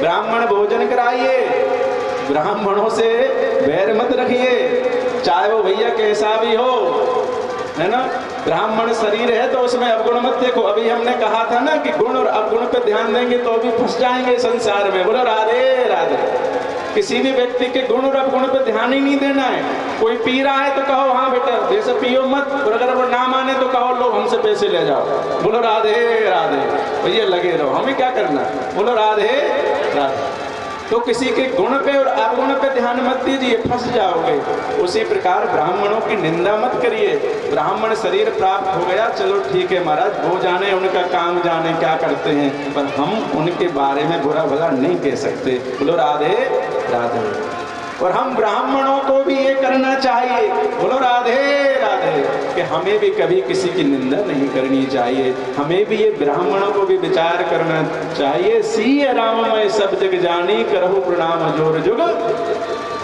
ब्राह्मण भोजन कराइए। ब्राह्मणों से बैर मत रखिए, चाहे वो भैया कैसा भी हो, है ना। ब्राह्मण शरीर है तो उसमें अवगुण मत देखो। अभी हमने कहा था ना कि गुण और अवगुण पे ध्यान देंगे तो भी फंस जाएंगे संसार में। बोलो राधे राधे। किसी भी व्यक्ति के गुण और अवगुण पे ध्यान ही नहीं देना है। कोई पी रहा है तो कहो हाँ बेटा जैसे पियो मत, और अगर वो ना माने तो कहो लो हमसे पैसे ले जाओ। बोलो राधे राधे। भैया लगे रहो, हमें क्या करना। बोलो राधे राधे। तो किसी के गुण पे और अवगुण पे ध्यान मत दीजिए, फंस जाओगे। उसी प्रकार ब्राह्मणों की निंदा मत करिए। ब्राह्मण शरीर प्राप्त हो गया, चलो ठीक है महाराज, वो जाने, उनका काम जाने क्या करते हैं, पर हम उनके बारे में बुरा भला नहीं कह सकते। बोलो राधे राधे। और हम ब्राह्मणों को भी ये करना चाहिए, बोलो राधे राधे, कि हमें भी कभी किसी की निंदा नहीं करनी चाहिए। हमें भी ये ब्राह्मणों को भी विचार करना चाहिए। सीय राममय सब जग जानी, करहु प्रणाम जोर जुग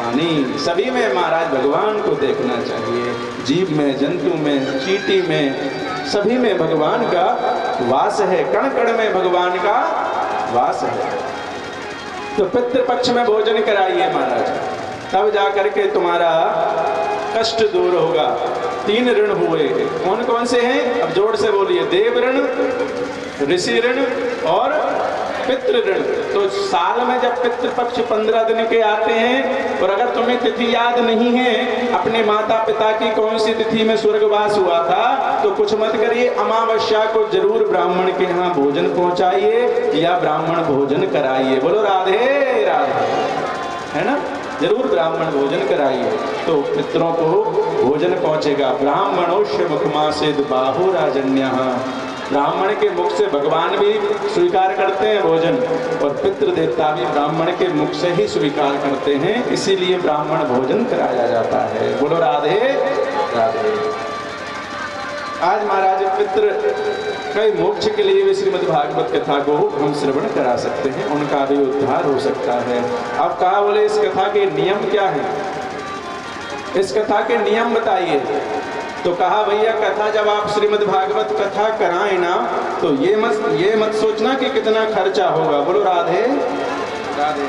पानी। सभी में महाराज भगवान को देखना चाहिए। जीव में, जंतु में, चींटी में, सभी में भगवान का वास है। कण कण में भगवान का वास है। तो पितृपक्ष में भोजन कराइए महाराज, तब जाकर के तुम्हारा कष्ट दूर होगा। 3 ऋण हुए, कौन कौन से हैं? अब जोर से बोलिए। देव ऋण, ऋषि ऋण और पितृ ऋण। तो साल में जब पितृपक्ष 15 दिन के आते हैं, और अगर तुम्हें तिथि याद नहीं है अपने माता पिता की कौन सी तिथि में स्वर्गवास हुआ था, तो कुछ मत करिए, अमावस्या को जरूर ब्राह्मण के यहाँ भोजन पहुंचाइए या ब्राह्मण भोजन कराइए। बोलो राधे राधे, है ना? जरूर ब्राह्मण भोजन कराइए, तो पितरों को भोजन पहुंचेगा। ब्राह्मणोष्य मुखमासेद बाहु राजन्यः। ब्राह्मण के मुख से भगवान भी स्वीकार करते हैं भोजन, और पितृ देवता भी ब्राह्मण के मुख से ही स्वीकार करते हैं, इसीलिए ब्राह्मण भोजन कराया जाता है। बोलो राधे राधे। आज महाराज पितृ कई मोक्ष के लिए भी श्रीमद् भागवत कथा को हम श्रवण करा सकते हैं, उनका भी उद्धार हो सकता है। अब कहा, बोले इस कथा के नियम क्या है, इस कथा के नियम बताइए। तो कहा, भैया कथा जब आप श्रीमद् भागवत कथा कराएं ना, तो ये मत सोचना कि कितना खर्चा होगा। बोलो राधे राधे।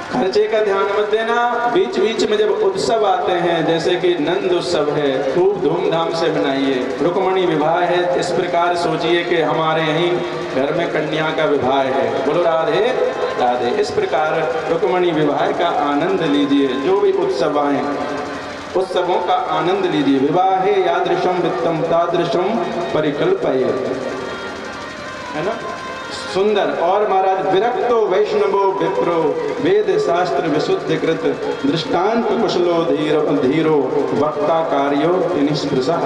खर्चे का ध्यान मत देना। बीच बीच में जब उत्सव आते हैं, जैसे कि नंद उत्सव है, खूब धूमधाम से मनाइए। रुक्मणी विवाह है, इस प्रकार सोचिए कि हमारे यहीं घर में कन्या का विवाह है। बोलो राधे राधे। इस प्रकार रुक्मणी विवाह का आनंद लीजिए। जो भी उत्सव आए, उत्सवों का आनंद लीजिए। विवाहे यादृशम वित्तम तादृशम परिकल्पये, है ना? सुंदर। और महाराज, विरक्तो वैष्णवो विप्रो वेद शास्त्र विशुद्ध कृत दृष्टांत कुशलो धीरो वक्ता कार्यो निष्पृशः।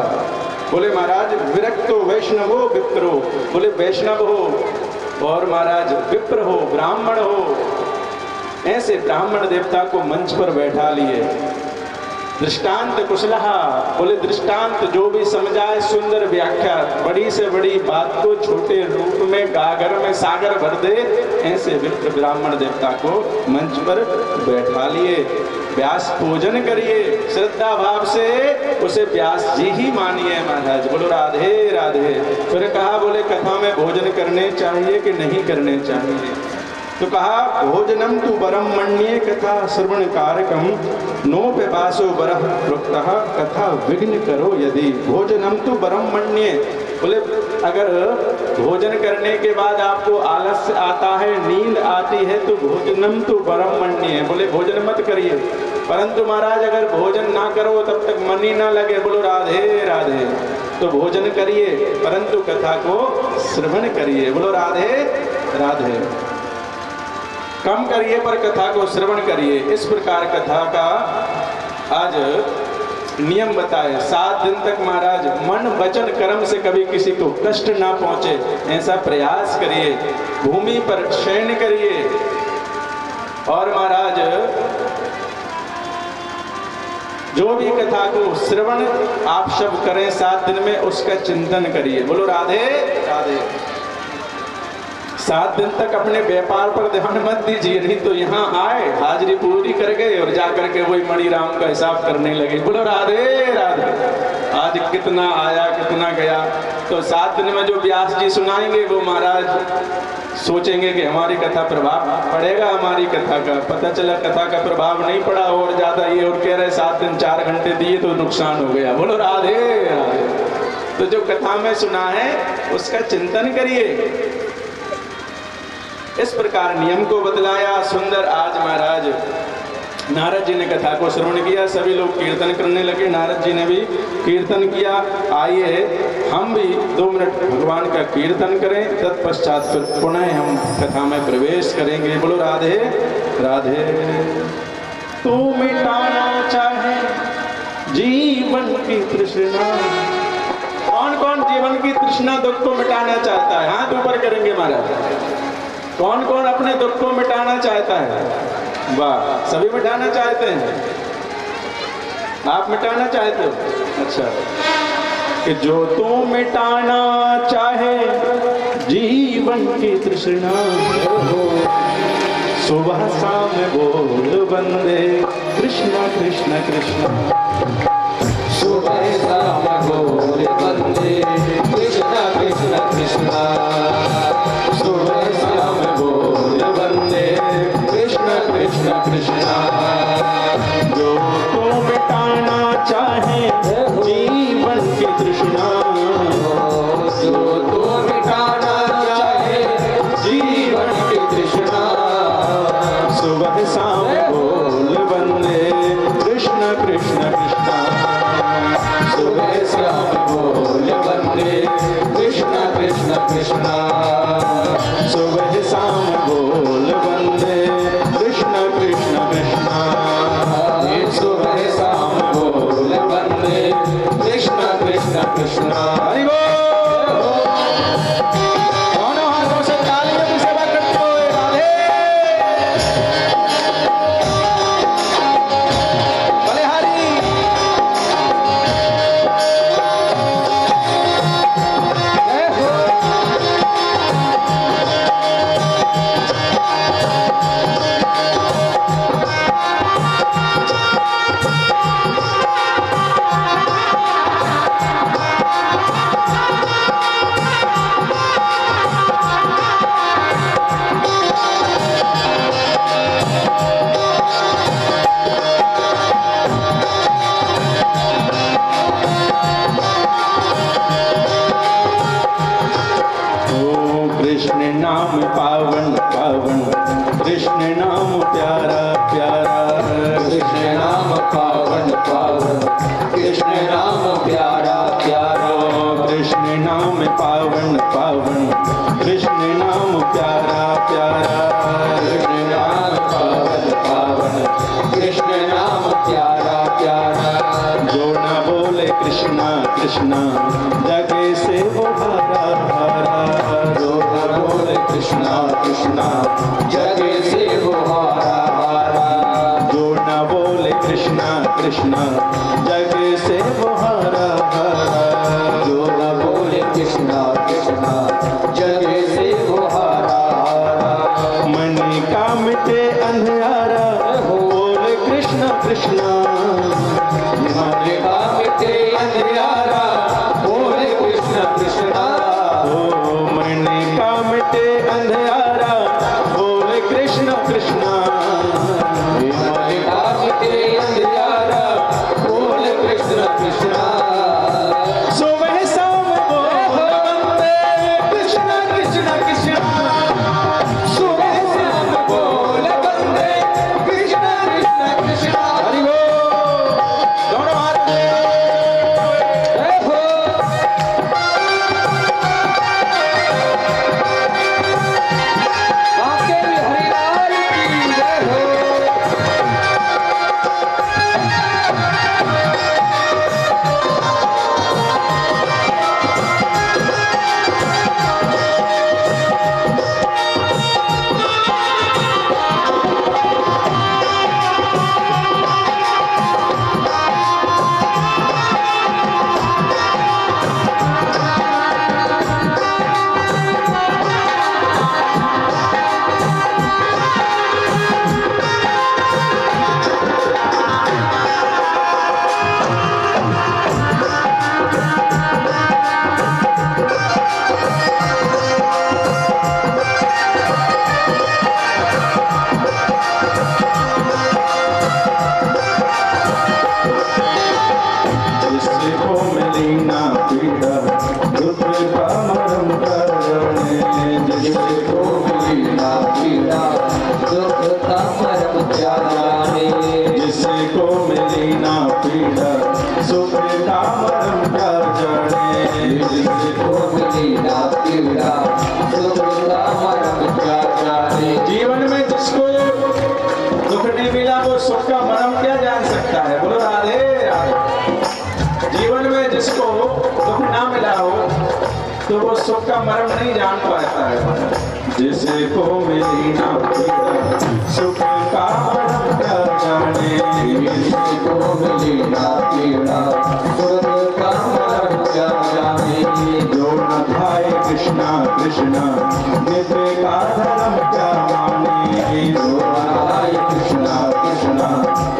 बोले महाराज, विरक्तो वैष्णवो विप्रो, बोले वैष्णव हो और महाराज विप्र हो, ब्राह्मण हो, ऐसे ब्राह्मण देवता को मंच पर बैठा लिए। दृष्टांत कुशलः, बोले दृष्टांत जो भी समझाए, सुंदर व्याख्या, बड़ी से बड़ी बात को छोटे रूप में गागर में सागर भर दे, ऐसे विप्र ब्राह्मण देवता को मंच पर बैठा लिए। व्यास पूजन करिए, श्रद्धा भाव से उसे व्यास जी ही मानिए महाराज। बोलो राधे राधे। फिर कहा, बोले कथा में भोजन करने चाहिए कि नहीं करने चाहिए? तो कहा, भोजनम तु वरम मन्ये कथा श्रवण कारकम नोपवासो वरः प्रोक्तः कथा विघ्न करो यदि। भोजनम तु वरम मन्ये, बोले अगर भोजन करने के बाद आपको आलस्य आता है, नींद आती है, तो भोजनम तु वरम मन्ये, बोले भोजन मत करिए। परंतु महाराज अगर भोजन ना करो तब तक मन ही ना लगे, बोलो राधे राधे, तो भोजन करिए परंतु कथा को श्रवण करिए। बोलो राधे राधे। कम करिए पर कथा को श्रवण करिए। इस प्रकार कथा का आज नियम बताए। 7 दिन तक महाराज मन वचन कर्म से कभी किसी को कष्ट ना पहुंचे, ऐसा प्रयास करिए। भूमि पर शयन करिए और महाराज जो भी कथा को श्रवण आप सब करें 7 दिन में, उसका चिंतन करिए। बोलो राधे राधे। 7 दिन तक अपने व्यापार पर ध्यान मत दीजिए, नहीं तो यहाँ आए, हाजिरी पूरी कर गए और जाकर के वही मणिराम का हिसाब करने लगे। बोलो राधे राधे। आज कितना आया कितना गया, तो 7 दिन में जो व्यास जी सुनाएंगे वो महाराज सोचेंगे कि हमारी कथा प्रभाव पड़ेगा, हमारी कथा का। पता चला कथा का प्रभाव नहीं पड़ा और ज्यादा ये और कह रहे 7 दिन 4 घंटे दिए तो नुकसान हो गया। बोलो राधे राधे। तो जो कथा में सुना है उसका चिंतन करिए। इस प्रकार नियम को बदलाया। सुंदर। आज महाराज नारद जी ने कथा को श्रवण किया, सभी लोग कीर्तन करने लगे, नारद जी ने भी कीर्तन किया। आइए हम भी 2 मिनट भगवान का कीर्तन करें, तत्पश्चात फिर पुनः हम कथा में प्रवेश करेंगे। बोलो राधे राधे। तू मिटाना चाहे जीवन की तृष्णा। कौन कौन जीवन की तृष्णा दुख को मिटाना चाहता है? हाथ ऊपर करेंगे महाराज। कौन कौन अपने दुख को मिटाना चाहता है? वाह, सभी मिटाना चाहते हैं। आप मिटाना चाहते हो? अच्छा, कि जो तू मिटाना चाहे जीवन की तृष्णा, सुबह शाम बोल बंदे कृष्ण कृष्ण कृष्ण। सुबह शाम बोल बंदे कृष्ण कृष्ण कृष्ण। सुबह शाम बोल बंदे कृष्ण कृष्ण कृष्ण। जो तू मिटाना चाहे जीवन की तृष्णा, जो तू मिटाना चाहे जीवन की तृष्णा, सुबह शाम बोल बंदे कृष्ण कृष्ण कृष्ण। सुबह शाम बोल बंदे कृष्ण कृष्ण कृष्ण। सुबह शाम बोल बंदे कृष्ण कृष्ण कृष्ण। सुबह शाम बोल बंदे कृष्ण कृष्ण कृष्ण। हरि बोल। दोनों हाथों से तालियों की सेवा करते हुए राधे। बलिहारी। जय हो। कृष्ण नाम पावन पावन, कृष्ण नाम प्यारा प्यारा। कृष्ण नाम पावन पावन, कृष्ण नाम प्यारा प्यारा। कृष्ण नाम पावन पावन, कृष्ण नाम प्यारा प्यारा। कृष्ण नाम पावन पावन, कृष्ण नाम प्यारा प्यारा। जो न बोले कृष्णा कृष्णा, जगे से वो हारा हारा। जो न बोले कृष्णा कृष्णा, जगे से वो हारा हारा। जो न बोले कृष्णा कृष्णा, जगे से वो हारा हारा। जो न बोले कृष्णा कृष्णा, जगे से वो हारा हारा। मन का मिटे अंधियारा, बोले कृष्ण कृष्णा। मन का मिटे अंधियारा, बोले कृष्ण कृष्णा। ओ मन का मिटे अंधियारा, बोले कृष्ण कृष्णा। मन का मिटे अंधियारा, बोले कृष्ण कृष्णा। सुबह शाम बोल बंदे कृष्ण कृष्ण कृष्ण। सुबह शाम बोल बंदे कृष्ण कृष्ण कृष्ण। हरि बोल। दोनों हाथ जय हो। बाके हरिलाल की जय हो। जिसको मिली ना पीड़ा, दुख का मरम करने। जिसको मिली ना पीड़ा, दुख का मरम जाने। जिसको मिली ना पीड़ा, सुख का मरम कर जाने। सुख का मर्म नहीं जान पाता है। जिसको मिली ना पीड़ा सुख का मर्म क्या जाने, जिसको मिली ना पीड़ा सुख का मर्म क्या जाने। जो न खाए कृष्णा कृष्णा नित्य का धर्म क्या माने, जो न खाए कृष्णा कृष्णा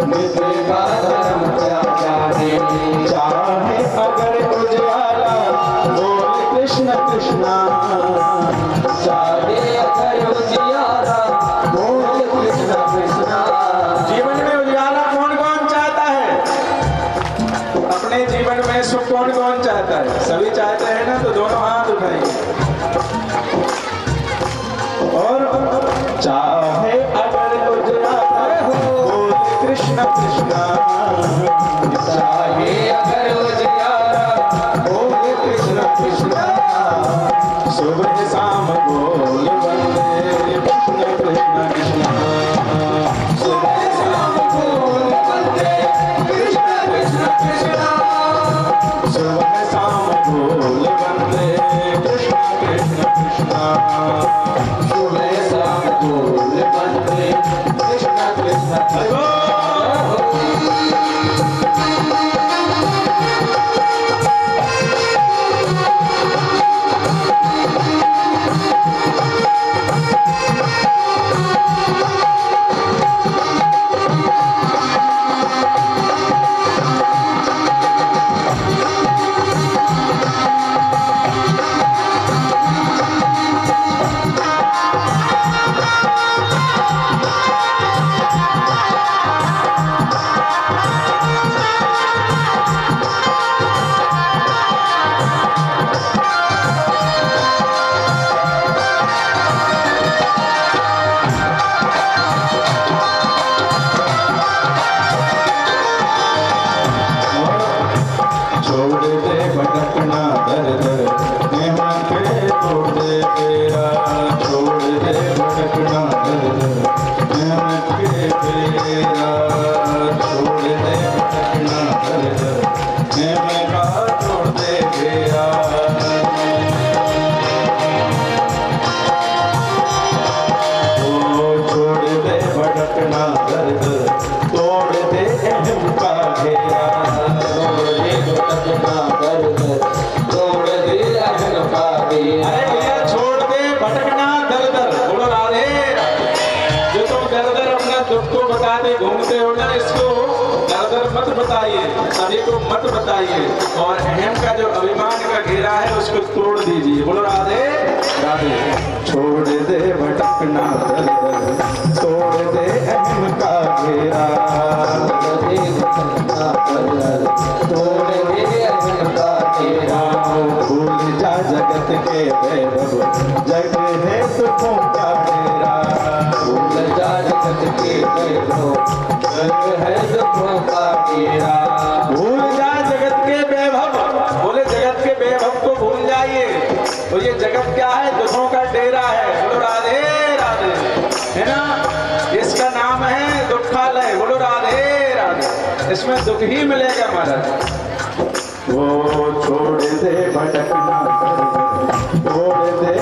नित्य का धर्म क्या जाने। चाहे अगर उजियारा बोल कृष्ण कृष्णा, चाहे अगर उजियारा बोल कृष्ण कृष्णा। जीवन में उजियारा कौन कौन चाहता है? अपने जीवन में सुख कौन कौन चाहता है? सभी चाहते हैं ना, तो दोनों हाथ उठाइए। और चाहे अगर उजियारा बोल कृष्ण कृष्णा, चाहे अगर उजियारा बोल कृष्ण कृष्णा। सुबह शाम बोल वंदे कृष्ण कृष्ण कृष्ण, सुबह शाम बोल वंदे कृष्ण कृष्ण कृष्ण। सुबह शाम बोल वंदे कृष्ण कृष्ण कृष्ण, सुबह शाम बोल वंदे कृष्ण कृष्ण कृष्ण। छोड़ दे भटकना दर दर मेहमान के तोड़ दे तेरा, छोड़ दे भटकना दर दर मेहमान के तेरा, छोड़ दे भटकना दर दर मेहमान का तोड़ दे तेरा। ओ छोड़ दे भटकना दर दर तोड़ दे अहम का घेरा, भटकना दर दर तोड़ दे अहम का घेरा। अरे भैया छोड़ दे भटकना दर दर, बोलो राधे। जो तुम दर दर अपना दुख को बता दे घूमते हो ना, इसको दर दर मत बताइए, सभी को मत बताइए। और अहम का जो अभिमान का घेरा है उसको तोड़ दीजिए। बोलो राधे राधे। छोड़ दे भटकना दर दर तोड़ दे अहम का घेरा, तोड़ दे भटकना दर दर तोड़ दे अहम का घेरा। भूल जा जगत के वैभव जग है सुखों का डेरा, भूल जा जगत के वैभव जग है सुखों का डेरा। भूल जा जगत के वैभव, बोले जगत के वैभव को भूल जाइए। तो ये जगत क्या है? दुखों का डेरा है। बोलो राधे राधे, है ना? इसका नाम है दुखालय। बोलो राधे राधे। इसमें दुख ही मिलेगा महाराज। वो छोड़ दे भटकना दर दर तोड़ दे